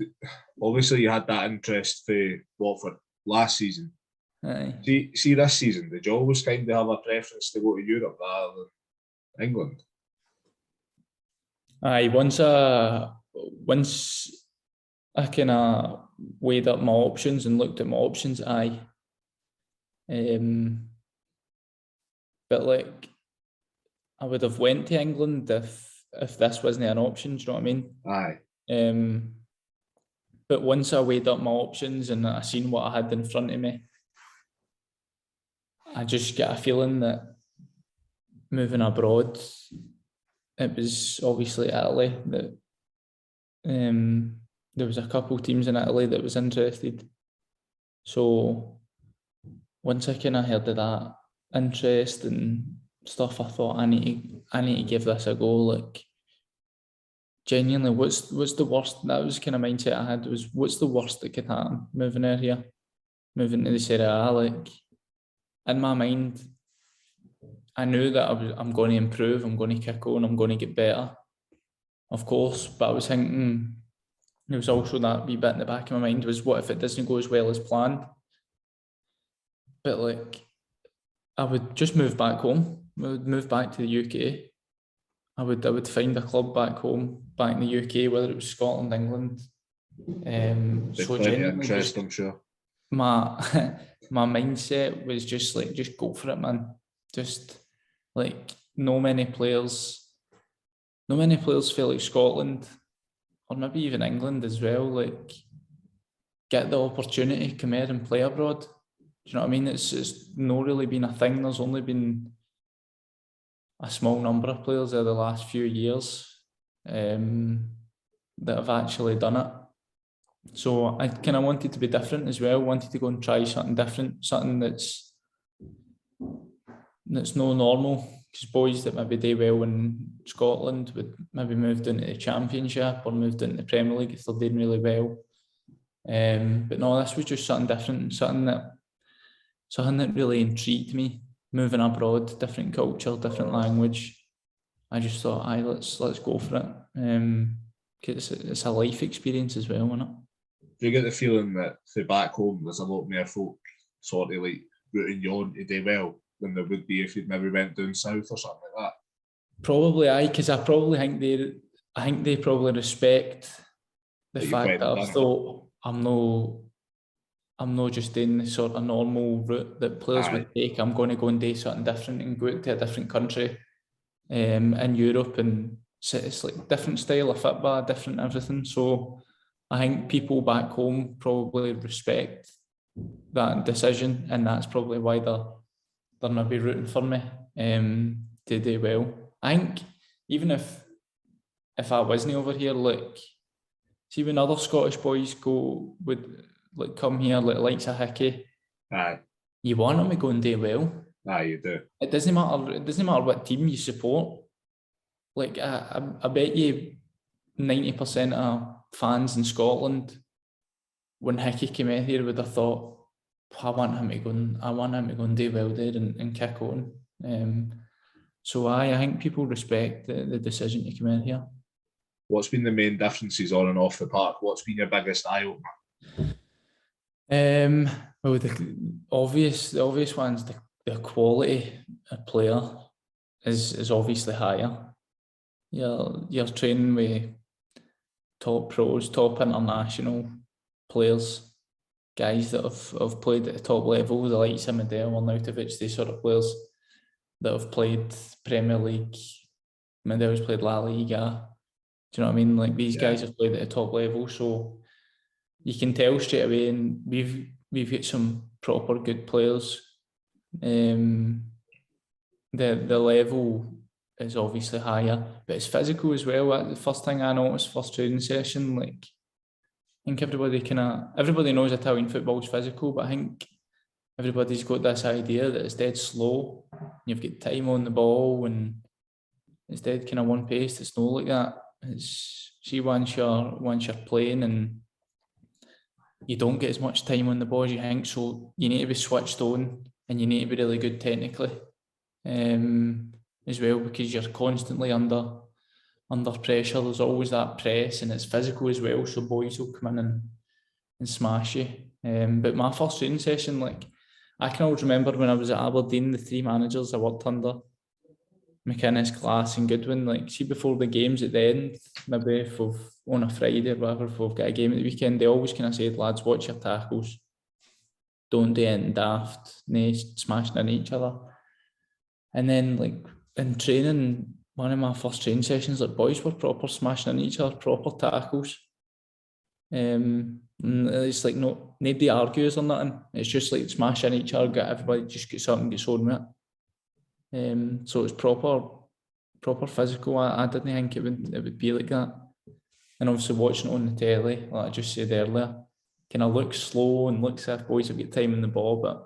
obviously you had that interest for Watford last season. Aye. See this season, did you always kind of have a preference to go to Europe rather than England? Aye, once I kind of weighed up my options and looked at my options, aye. But like, I would have went to England if this wasn't an option. Do you know what I mean? Aye. But once I weighed up my options and I seen what I had in front of me, I just get a feeling that moving abroad, it was obviously Italy that there was a couple teams in Italy that was interested. So once I kind of heard of that interest and stuff, I thought I need to give this a go. Like genuinely, what's the worst? That was the kind of mindset I had, was what's the worst that could happen moving out here, moving to the Serie A. Like in my mind, I knew that I'm going to improve, I'm going to kick on, I'm going to get better, of course. But I was thinking, there was also that wee bit in the back of my mind was, what if it doesn't go as well as planned? But like, I would just move back home. I would move back to the UK. I would find a club back home, back in the UK, whether it was Scotland, England. So genuinely, interest, I'm sure. My mindset was just like, just go for it, man. Just like, no many players feel like Scotland, or maybe even England as well, like get the opportunity to come here and play abroad. Do you know what I mean? It's not really been a thing. There's only been a small number of players over the last few years that have actually done it. So I kind of wanted to be different as well, wanted to go and try something different, something that's no normal. Because boys that maybe do well in Scotland would maybe move into the Championship or moved into the Premier League if they're doing really well. But no, this was just something different, something that really intrigued me. Moving abroad, different culture, different language. I just thought, let's go for it. Because it's a life experience as well, isn't it? Do you get the feeling that for back home there's a lot more folk sort of like rooting you on to do well than there would be if you'd maybe went down south or something like that? Probably, aye, because I probably think they probably respect the fact that I've thought I'm not just in the sort of normal route that players would take. I'm going to go and do something different and go to a different country in Europe, and it's like different style of football, different everything. So I think people back home probably respect that decision, and that's probably why they're maybe rooting for me to do well. I think even if I wasn't over here, like, see when other Scottish boys would like come here, like likes of Hickey, aye, you want them to go and do well. aye, you do. It doesn't matter what team you support. Like, I bet you 90% of fans in Scotland, when Hickey came in here, would have thought, I want him to go and do well there and kick on. So I think people respect the decision to come in here. What's been the main differences on and off the park? What's been your biggest eye opener? Well, the obvious ones, the quality of player is obviously higher. You're training with top pros, top international players, guys that have played at the top level, the likes of Medel or Nautovic, these sort of players that have played Premier League. Medel's played La Liga. Do you know what I mean? Like, these guys have played at the top level, so you can tell straight away. And we've got some proper good players. The level is obviously higher, but it's physical as well. The first thing I noticed, first training session, like, I think everybody knows Italian football is physical, but I think everybody's got this idea that it's dead slow. You've got time on the ball and it's dead kind of one pace. It's not like that. See, once you're playing and you don't get as much time on the ball as you think, so you need to be switched on and you need to be really good technically as well, because you're constantly under pressure. There's always that press, and it's physical as well, so boys will come in and smash you. But my first training session, like, I can always remember when I was at Aberdeen, the three managers I worked under, McInnes, Glass and Goodwin, like, see, before the games at the end, maybe if on a Friday or whatever, if we've got a game at the weekend, they always kind of said, lads, watch your tackles, don't do anything daft, no smashing into each other. And then, like, in training, one of my first training sessions, like, boys were proper smashing into each other, proper tackles. And it's like, nobody argues or nothing. It's just like smash into each other, everybody just gets up and gets on with it. So it's proper physical. I didn't think it would be like that. And obviously watching it on the telly, like I just said earlier, kind of looks slow and looks as if boys have got time in the ball, but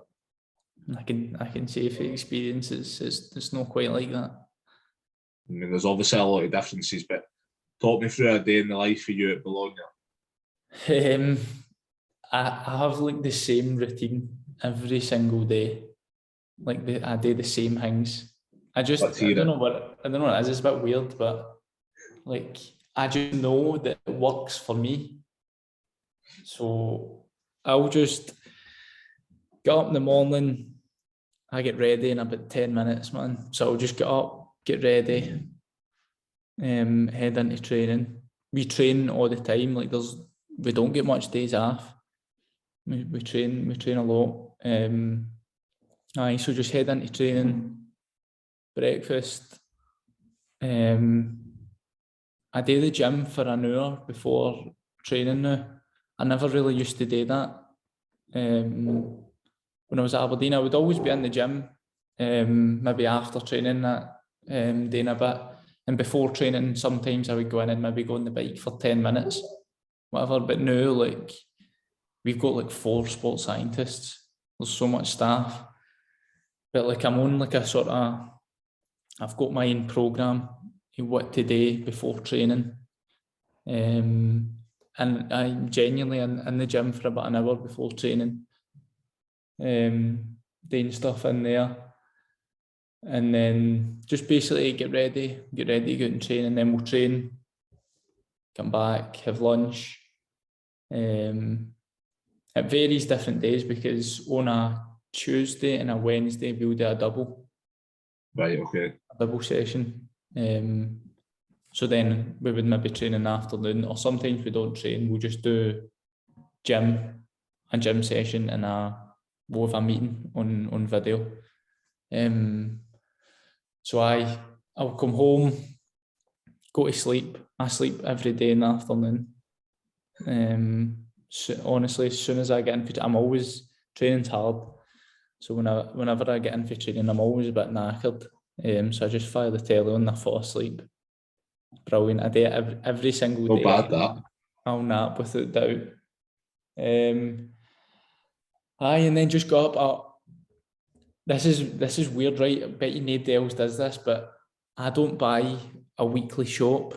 I can say for experience it's not quite like that. I mean, there's obviously a lot of differences, but talk me through a day in the life for you at Bologna. I have like the same routine every single day. Like, I do the same things. I don't know what it is. It's a bit weird, but like, I just know that it works for me. So I'll just get up in the morning. I get ready in about 10 minutes, man. So I'll just get up, get ready, head into training. We train all the time. Like, we don't get much days off. We train a lot. So just head into training, breakfast. I do the gym for an hour before training now. I never really used to do that. When I was at Aberdeen, I would always be in the gym, maybe after training that, doing a bit. And before training, sometimes I would go in and maybe go on the bike for 10 minutes, whatever. But now, like, we've got like 4 sports scientists. There's so much staff. But like, I'm on like a sort of, I've got my own programme, what to do before training. And I'm genuinely in the gym for about an hour before training, doing stuff in there. And then just basically get ready to go and train, and then we'll train, come back, have lunch. It varies different days, because on a Tuesday and a Wednesday we'll do a double. Right, okay. A double session. So then we would maybe train in the afternoon, or sometimes we don't train, we'll just do a gym session, and we'll have a meeting on video. So I'll come home, go to sleep. I sleep every day in the afternoon. So honestly, as soon as I get in for I'm always training's hard. So whenever I get in for training, I'm always a bit knackered. So I just fire the telly on and I fall asleep. Brilliant. I do it every single Not day. bad, that. I'll nap without doubt. And then just go up. This is weird, right? I bet you nobody else does this, but I don't buy a weekly shop.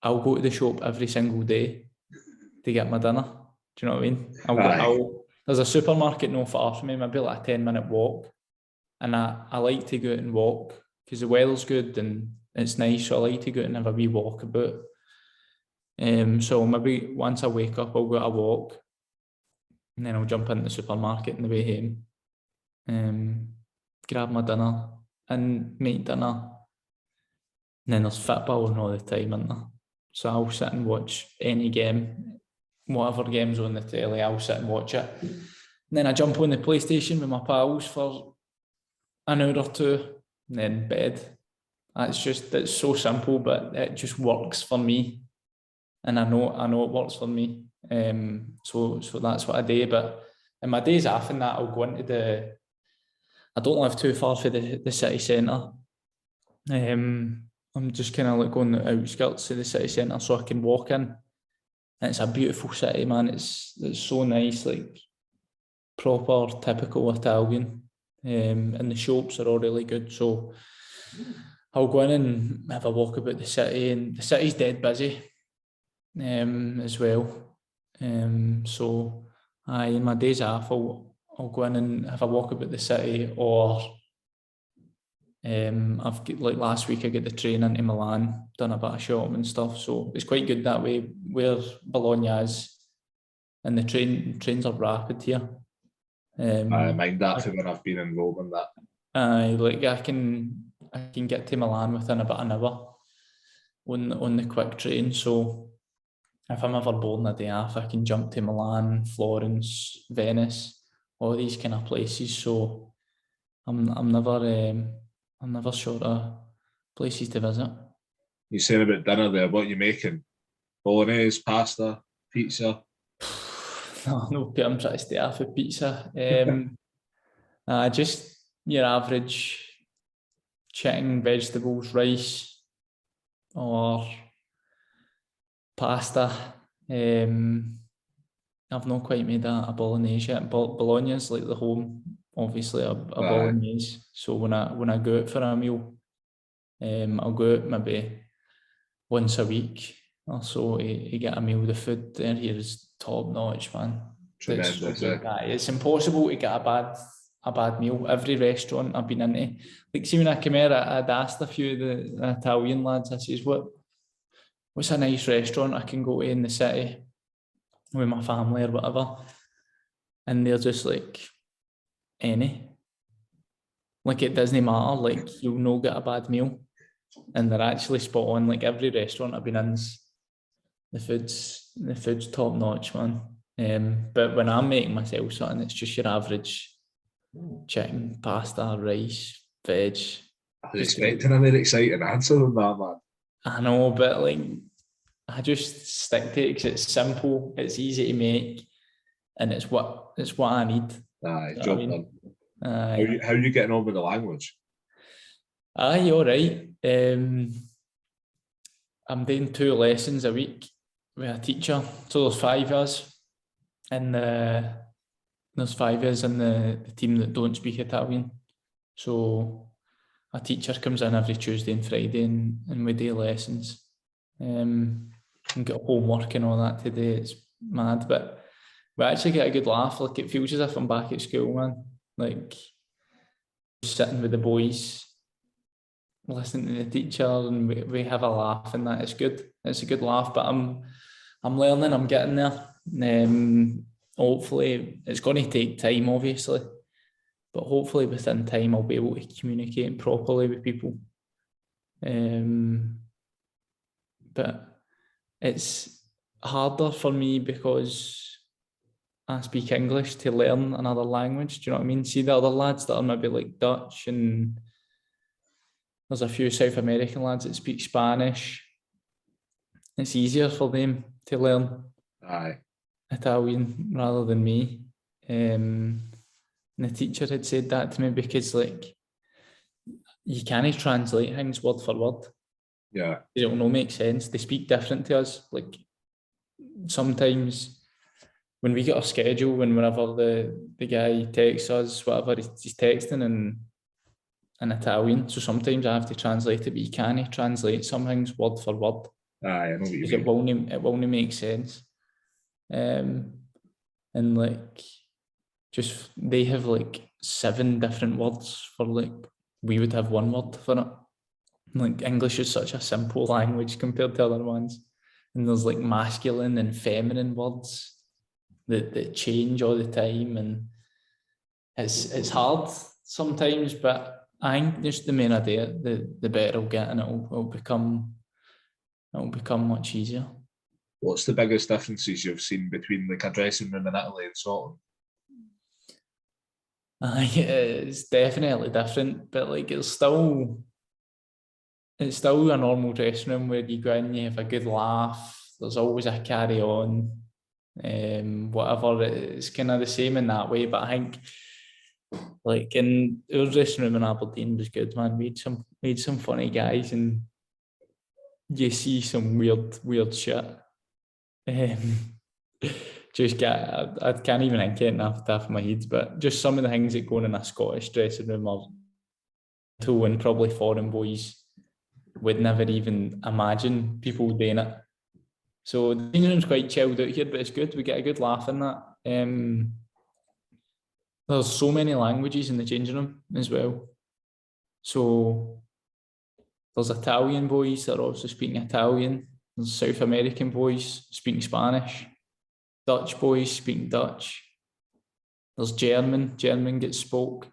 I'll go to the shop every single day to get my dinner. Do you know what I mean? There's a supermarket not far from me, maybe like a 10-minute walk. And I like to go out and walk because the weather's good and it's nice. So I like to go out and have a wee walk about. So maybe once I wake up, I'll go out a walk. And then I'll jump into the supermarket on the way home. Grab my dinner and make dinner. And then there's football and all the time, isn't there? So I'll sit and watch any game, whatever game's on the telly, I'll sit and watch it. And then I jump on the PlayStation with my pals for an hour or two, and then bed. It's so simple, but it just works for me. And I know it works for me. So that's what I do. But in my days off and that, I'll go into I don't live too far from the city centre. I'm just kind of like on the outskirts of the city centre so I can walk in. And it's a beautiful city, man. It's so nice, like proper, typical Italian. And the shops are all really good. So I'll go in and have a walk about the city, and the city's dead busy as well. So in my days off, I'll go in and have a walk about the city, or I've got, like last week I got the train into Milan, done a bit of shopping and stuff. So it's quite good that way. Where Bologna is, and the trains are rapid here. I mind that from when I've been involved in that. I can get to Milan within about an hour on the quick train. So if I'm ever bored in a day off, I can jump to Milan, Florence, Venice, all these kind of places. So I'm never short of places to visit. You saying about dinner there? What are you making? Bolognese, pasta, pizza? No, Peter, I'm trying to stay off of pizza. Just your average chicken, vegetables, rice, or pasta. I've not quite made a bolognese yet. Bologna is like the home, obviously, a bolognese. So when I go out for a meal, I'll go out maybe once a week or so to get a meal. The food there here is top notch, man. Tremendous. It's impossible to get a bad meal. Every restaurant I've been into, like, see when I came here, I'd asked a few of the Italian lads. I says, what's a nice restaurant I can go to in the city with my family or whatever? And they're just like, any. Like, it doesn't matter. Like, you'll no get a bad meal. And they're actually spot on. Like, every restaurant I've been in, the food's top notch, man. But when I'm making myself something, it's just your average chicken, pasta, rice, veg. I was expecting a very exciting answer than that, man. I know, but like, I just stick to it because it's simple, it's easy to make, and it's what I need. Aye, job done. Aye. How are you getting on with the language? Aye, all right. I'm doing 2 lessons a week with a teacher. So there's 5 of us, and there's 5 of us in the team that don't speak Italian. So a teacher comes in every Tuesday and Friday, and we do lessons. And get homework and all that today. It's mad, but we actually get a good laugh. Like, it feels as if I'm back at school, man. Like, sitting with the boys, listening to the teacher, and we have a laugh, and that is good. It's a good laugh, but I'm learning, I'm getting there. Hopefully, it's going to take time, obviously, but hopefully within time I'll be able to communicate properly with people. But it's harder for me because I speak English to learn another language. Do you know what I mean? See the other lads that are maybe like Dutch, and there's a few South American lads that speak Spanish. It's easier for them to learn Italian rather than me. And the teacher had said that to me because, like, you can't translate things word for word. Yeah. It'll not make sense. They speak different to us. Like sometimes when we get our schedule and whenever the guy texts us, whatever he's texting in Italian, so sometimes I have to translate it, but you can't translate some things word for word. I know what you mean. It won't make sense. And like just they have like 7 different words for like we would have one word for it. Like English is such a simple language compared to other ones. And there's like masculine and feminine words that change all the time, and it's hard sometimes, but I think just the more I do it, the better I'll get, and it'll become much easier. What's the biggest differences you've seen between like a dressing room in Italy and Scotland? It's definitely different, but like it's still a normal dressing room where you go in, you have a good laugh. There's always a carry on, whatever. It's kind of the same in that way. But I think, like in our dressing room in Aberdeen was good, man. We had some funny guys, and you see some weird shit. I can't even think it off the top of my head, but just some of the things that go on in a Scottish dressing room are too, and probably foreign boys would never even imagine people doing it. So the changing room's quite chilled out here, but it's good. We get a good laugh in that. There's so many languages in the changing room as well. So there's Italian boys that are also speaking Italian. There's South American boys speaking Spanish. Dutch boys speaking Dutch. There's German gets spoke,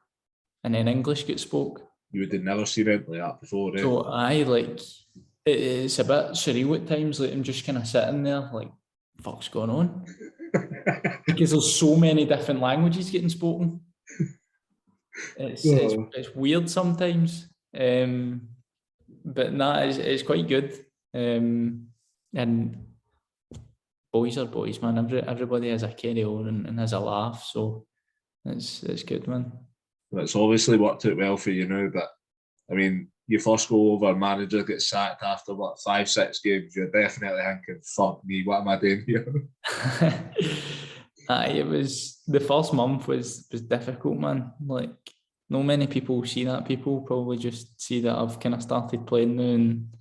and then English gets spoke. You would have never seen it like that before, eh? So it's a bit surreal at times. Like I'm just kind of sitting there, like, what's going on? Because there's so many different languages getting spoken. It's weird sometimes, but nah, it's quite good. And boys are boys, man. Everybody has a carry on and has a laugh, so it's good, man. It's obviously worked out well for you now, but I mean, you first go over, manager gets sacked after 5-6 games. You're definitely thinking, "Fuck me, what am I doing here?" It was the first month was difficult, man. Like, not many people see that. People probably just see that I've kind of started playing now and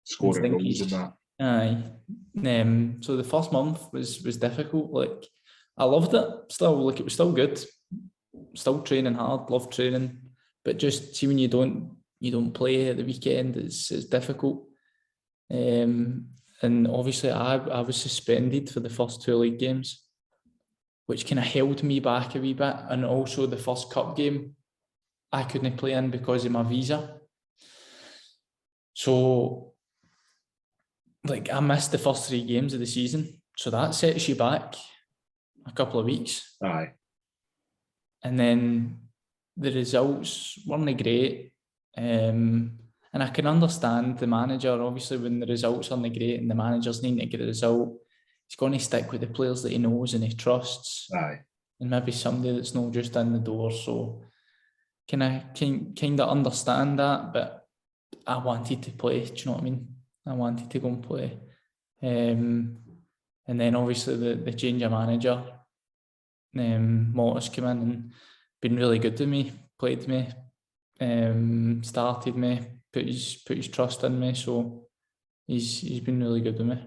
scoring goals and that. Aye. So the first month was difficult. Like, I loved it. Still, like, it was still good. Still training hard. Loved training, but just see when you don't play at the weekend, it's difficult. And obviously, I was suspended for the first 2 league games, which kind of held me back a wee bit. And also the first cup game, I couldn't play in because of my visa. So, like, I missed the first 3 games of the season. So that sets you back a couple of weeks. Aye. And then the results weren't great. And I can understand the manager, obviously, when the results aren't great and the manager's needing to get a result, he's going to stick with the players that he knows and he trusts. Aye. And maybe somebody that's not just in the door. So can I kind of understand that, but I wanted to play, do you know what I mean? I wanted to go and play. And then obviously the change of manager, Mortis came in and been really good to me, played me, started me, put his trust in me, so he's been really good to me.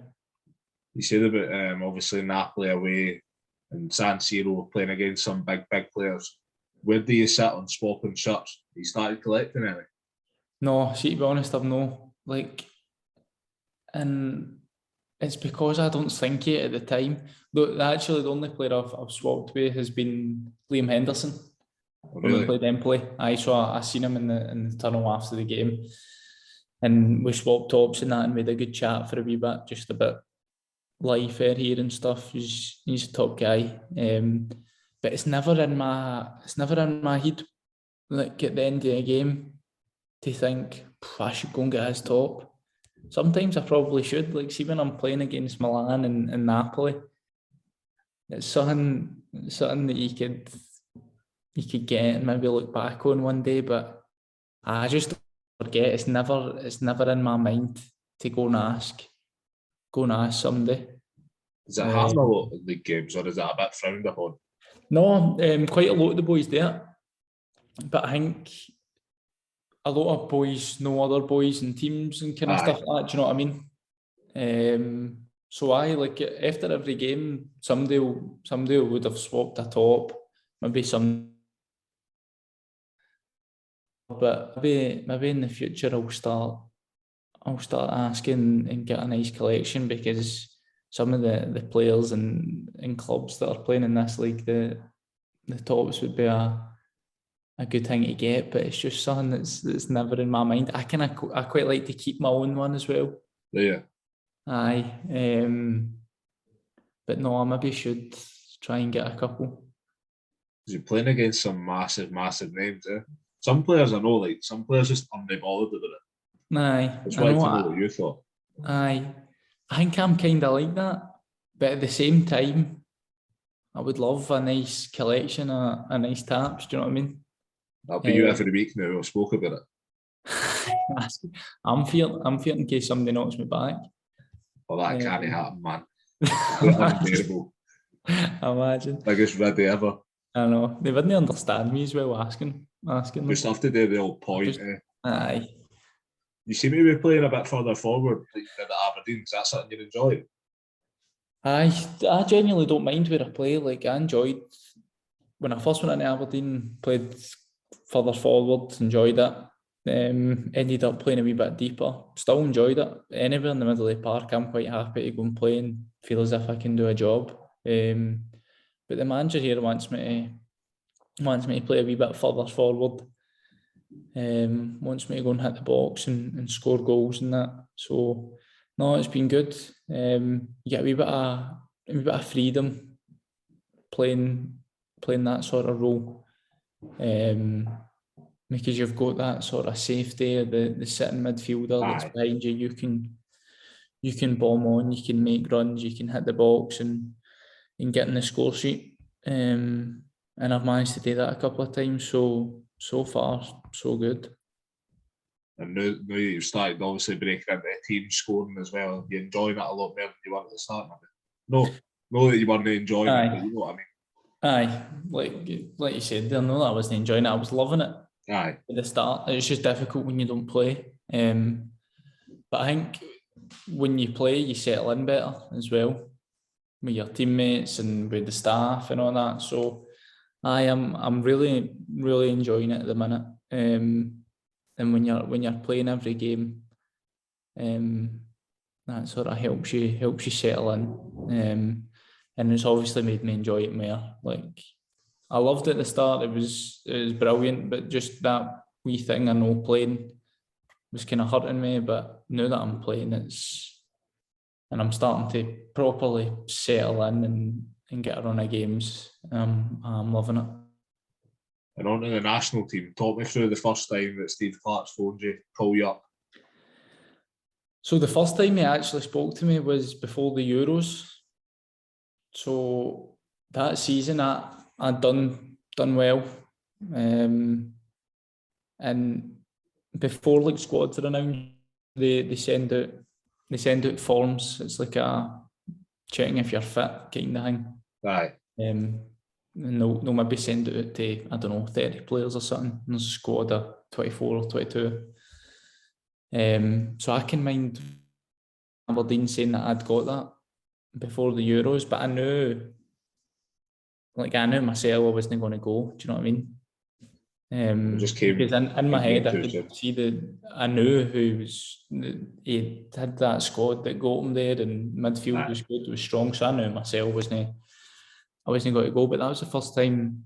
You said about obviously Napoli away and San Siro playing against some big players. Where do you sit on swapping shirts? You started collecting any? No, see, to be honest, I've no, like, and it's because I don't think it at the time. Though actually, the only player I've swapped with has been Liam Henderson. Oh, really? When we played Empoli, I seen him in the tunnel after the game, and we swapped tops and that, and we had a good chat for a wee bit, just about life out here and stuff. He's a top guy, but it's never in my head, like at the end of a game, to think I should go and get his top. Sometimes I probably should, like, see when I'm playing against Milan and Napoli, it's something that you could get and maybe look back on one day, but I just forget. It's never in my mind to go and ask somebody. Does it happen a lot in league games, or is it a bit frowned upon? No, quite a lot of the boys do it, but I think a lot of boys know other boys and teams and kind of stuff like that. Do you know what I mean? So like after every game, somebody would have swapped a top, maybe some. But maybe in the future I'll start asking and get a nice collection, because some of the players and clubs that are playing in this league, the tops would be a good thing to get, but it's just something that's never in my mind. I quite like to keep my own one as well. Yeah. Aye. But no, I maybe should try and get a couple. You're playing against some massive names, eh? Some players I know, like some players just unbothered about it. Aye. I just wanted to know what you thought. Aye. I think I'm kind of like that, but at the same time, I would love a nice collection, a nice taps. Do you know what I mean? That'll be you every week now. I've spoke about it. I'm fearing in case somebody knocks me back. Well, that can't happen, man. Unbearable. Imagine. Biggest ready ever. I know. They wouldn't understand me as well asking them. Just have to do the old point. Aye. You seem to be playing a bit further forward, like at Aberdeen. Is that something you enjoy? I genuinely don't mind where I play. Like, I enjoyed when I first went into Aberdeen, played further forward, enjoyed it. Ended up playing a wee bit deeper. Still enjoyed it. Anywhere in the middle of the park, I'm quite happy to go and play and feel as if I can do a job. But the manager here wants me to play a wee bit further forward. Wants me to go and hit the box and score goals and that. So no, it's been good. You get a wee bit of freedom playing that sort of role. Because you've got that sort of safety of the sitting midfielder that's behind you. You can bomb on, you can make runs, you can hit the box and get in the score sheet. And I've managed to do that a couple of times. So far, so good. And now you've started obviously breaking into team scoring as well, you're enjoying it a lot more than you were at the start. No that you weren't enjoying it, but you know what I mean. Aye, like you said, I know that I wasn't enjoying it. I was loving it. Aye. At the start, it's just difficult when you don't play. But I think when you play, you settle in better as well with your teammates and with the staff and all that. So I'm really, really enjoying it at the minute. And when you're playing every game, that sort of helps you settle in. And it's obviously made me enjoy it more. Like, I loved it at the start. It was brilliant, but just that wee thing I know playing was kind of hurting me. But now that I'm playing, and I'm starting to properly settle in and get a run of games, I'm loving it. And on to the national team. Talk me through the first time that Steve Clark's phoned you, call you up. So the first time he actually spoke to me was before the Euros. So that season I'd done well. And before like squads are announced, they send out forms. It's like a checking if you're fit kind of thing. Aye. And they'll maybe send it out to, I don't know, 30 players or something. And there's a squad of 24 or 22. So I can mind Aberdeen saying that I'd got that before the Euros, but I knew myself I wasn't going to go. Do you know what I mean? Just came because in my head I could see I knew he had that squad that got him there, and midfield was good, was strong. So I knew myself I wasn't going to go. But that was the first time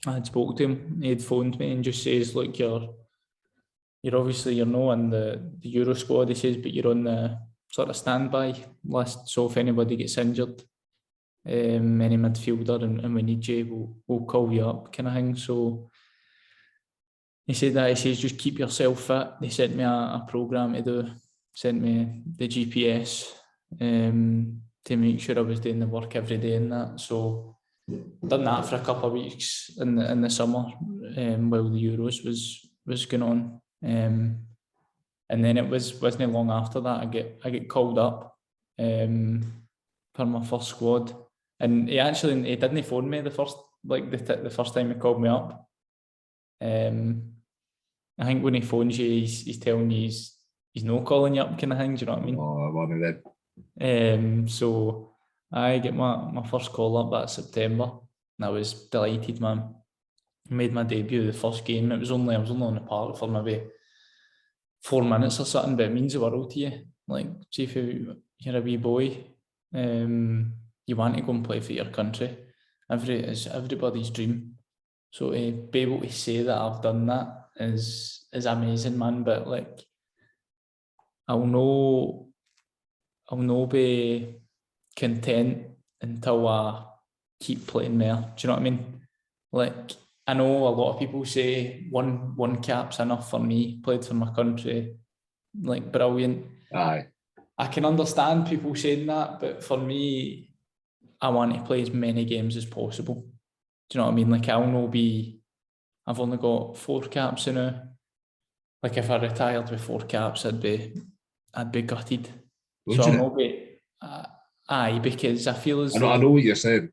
I had spoke to him. He had phoned me and just says, "Look, you're obviously not in the Euro squad." He says, "But you're on the sort of standby list. So if anybody gets injured, any midfielder, and we need you, we'll call you up," kind of thing. So he said that. He says, "Just keep yourself fit." They sent me a programme to do. Sent me the GPS to make sure I was doing the work every day and that. So done that for a couple of weeks in the summer while the Euros was going on. And then it wasn't long after that I get called up for my first squad. And he didn't phone me the first time he called me up. I think when he phones you, he's telling you he's not calling you up, kind of thing. Do you know what I mean? Oh, one of them. So I get my first call up that September, and I was delighted, man. Made my debut the first game. I was only on the park for maybe 4 minutes or something, but it means the world to you. Like, see, if you're a wee boy, you want to go and play for your country. It's everybody's dream. So to be able to say that I've done that is amazing, man. But like, I'll no be content until I keep playing there. Do you know what I mean? Like, I know a lot of people say one cap's enough for me. Played for my country, like, brilliant. Aye. I can understand people saying that, but for me, I want to play as many games as possible. Do you know what I mean? Like, I've only got 4 caps now. Like, if I retired with 4 caps, I'd be gutted. Would so you? I'll not be. Aye, because I feel as I know what you're saying.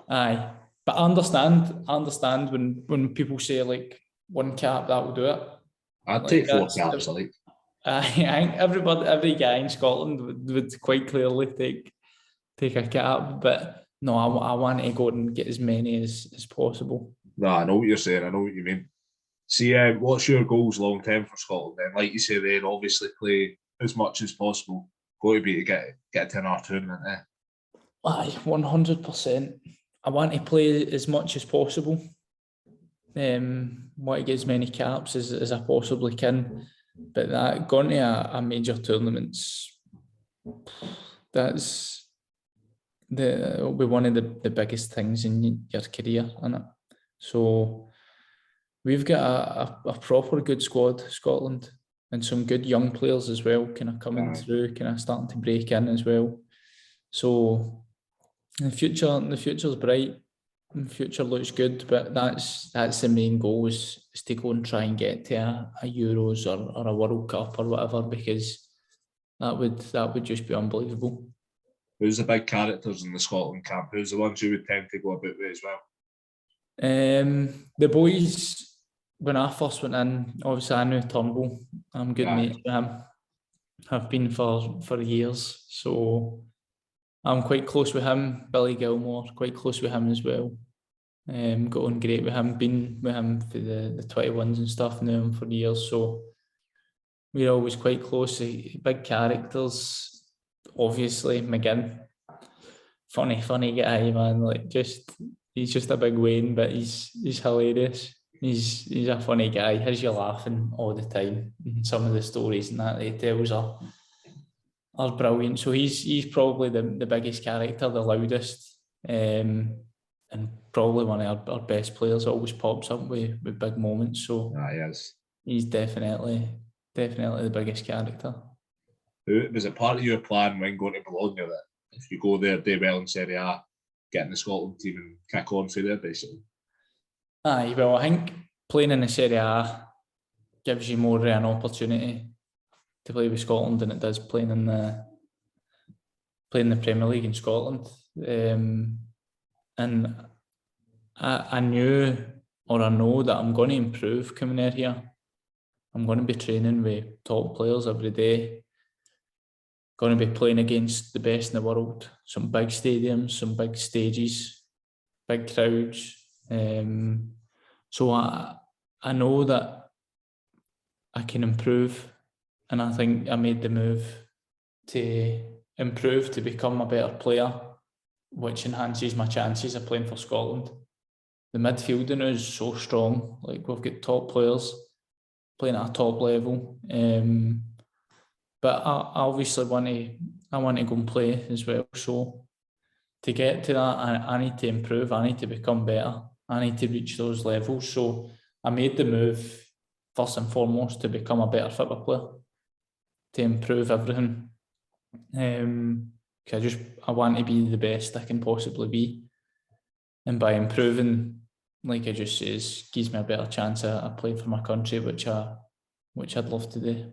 Aye, but I understand when people say like 1 cap, that will do it. I'd like, take 4 caps, I think. I think every guy in Scotland would quite clearly take a cap, but no, I want to go and get as many as possible. No, I know what you're saying. I know what you mean. See, what's your goals long term for Scotland then? Like you say, then obviously play as much as possible. Got to be to get to our tournament. Aye, 100%. I want to play as much as possible. Want to get as many caps as I possibly can. But that going to a major tournaments, it'll be one of the biggest things in your career, isn't it? So we've got a proper good squad, Scotland, and some good young players as well, kind of coming through, kind of starting to break in as well. So the future's bright. The future looks good, but that's the main goal is to go and try and get to a Euros or a World Cup or whatever, because that would just be unbelievable. Who's the big characters in the Scotland camp? Who's the ones you would tend to go a bit with as well? The boys, when I first went in, obviously I knew Turnbull. I'm good mates with him. I've been for years, so I'm quite close with him. Billy Gilmore, quite close with him as well. Got on great with him. Been with him for the 21s and stuff. Knew him for years, so we're always quite close. Big characters, obviously. McGinn, funny guy, man. Like, he's just a big Wayne, but he's hilarious. He's a funny guy. Has you laughing all the time. And some of the stories and that he tells are brilliant. So he's probably the biggest character, the loudest, and probably one of our best players. Always pops up with big moments. So he's definitely the biggest character. Was it part of your plan when going to Bologna that if you go there, do well in Serie A, get in the Scotland team and kick on for there, basically? Aye, well, I think playing in the Serie A gives you more an opportunity to play with Scotland than it does playing in the Premier League in Scotland. And I knew, or I know, that I'm going to improve coming out here. I'm going to be training with top players every day. Going to be playing against the best in the world. Some big stadiums, some big stages, big crowds. So I know that I can improve, and I think I made the move to improve, to become a better player, which enhances my chances of playing for Scotland. The midfielding is so strong. Like, we've got top players playing at a top level. But I obviously want to go and play as well. So to get to that, I need to improve. I need to become better. I need to reach those levels. So I made the move first and foremost to become a better football player, to improve everything. I want to be the best I can possibly be, and by improving, like I just says, gives me a better chance of playing for my country, which I'd love to do.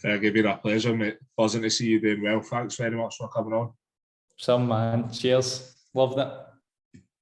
Fergie, been a pleasure, mate. Buzzing to see you doing well. Thanks very much for coming on. Some man. Cheers. Loved it.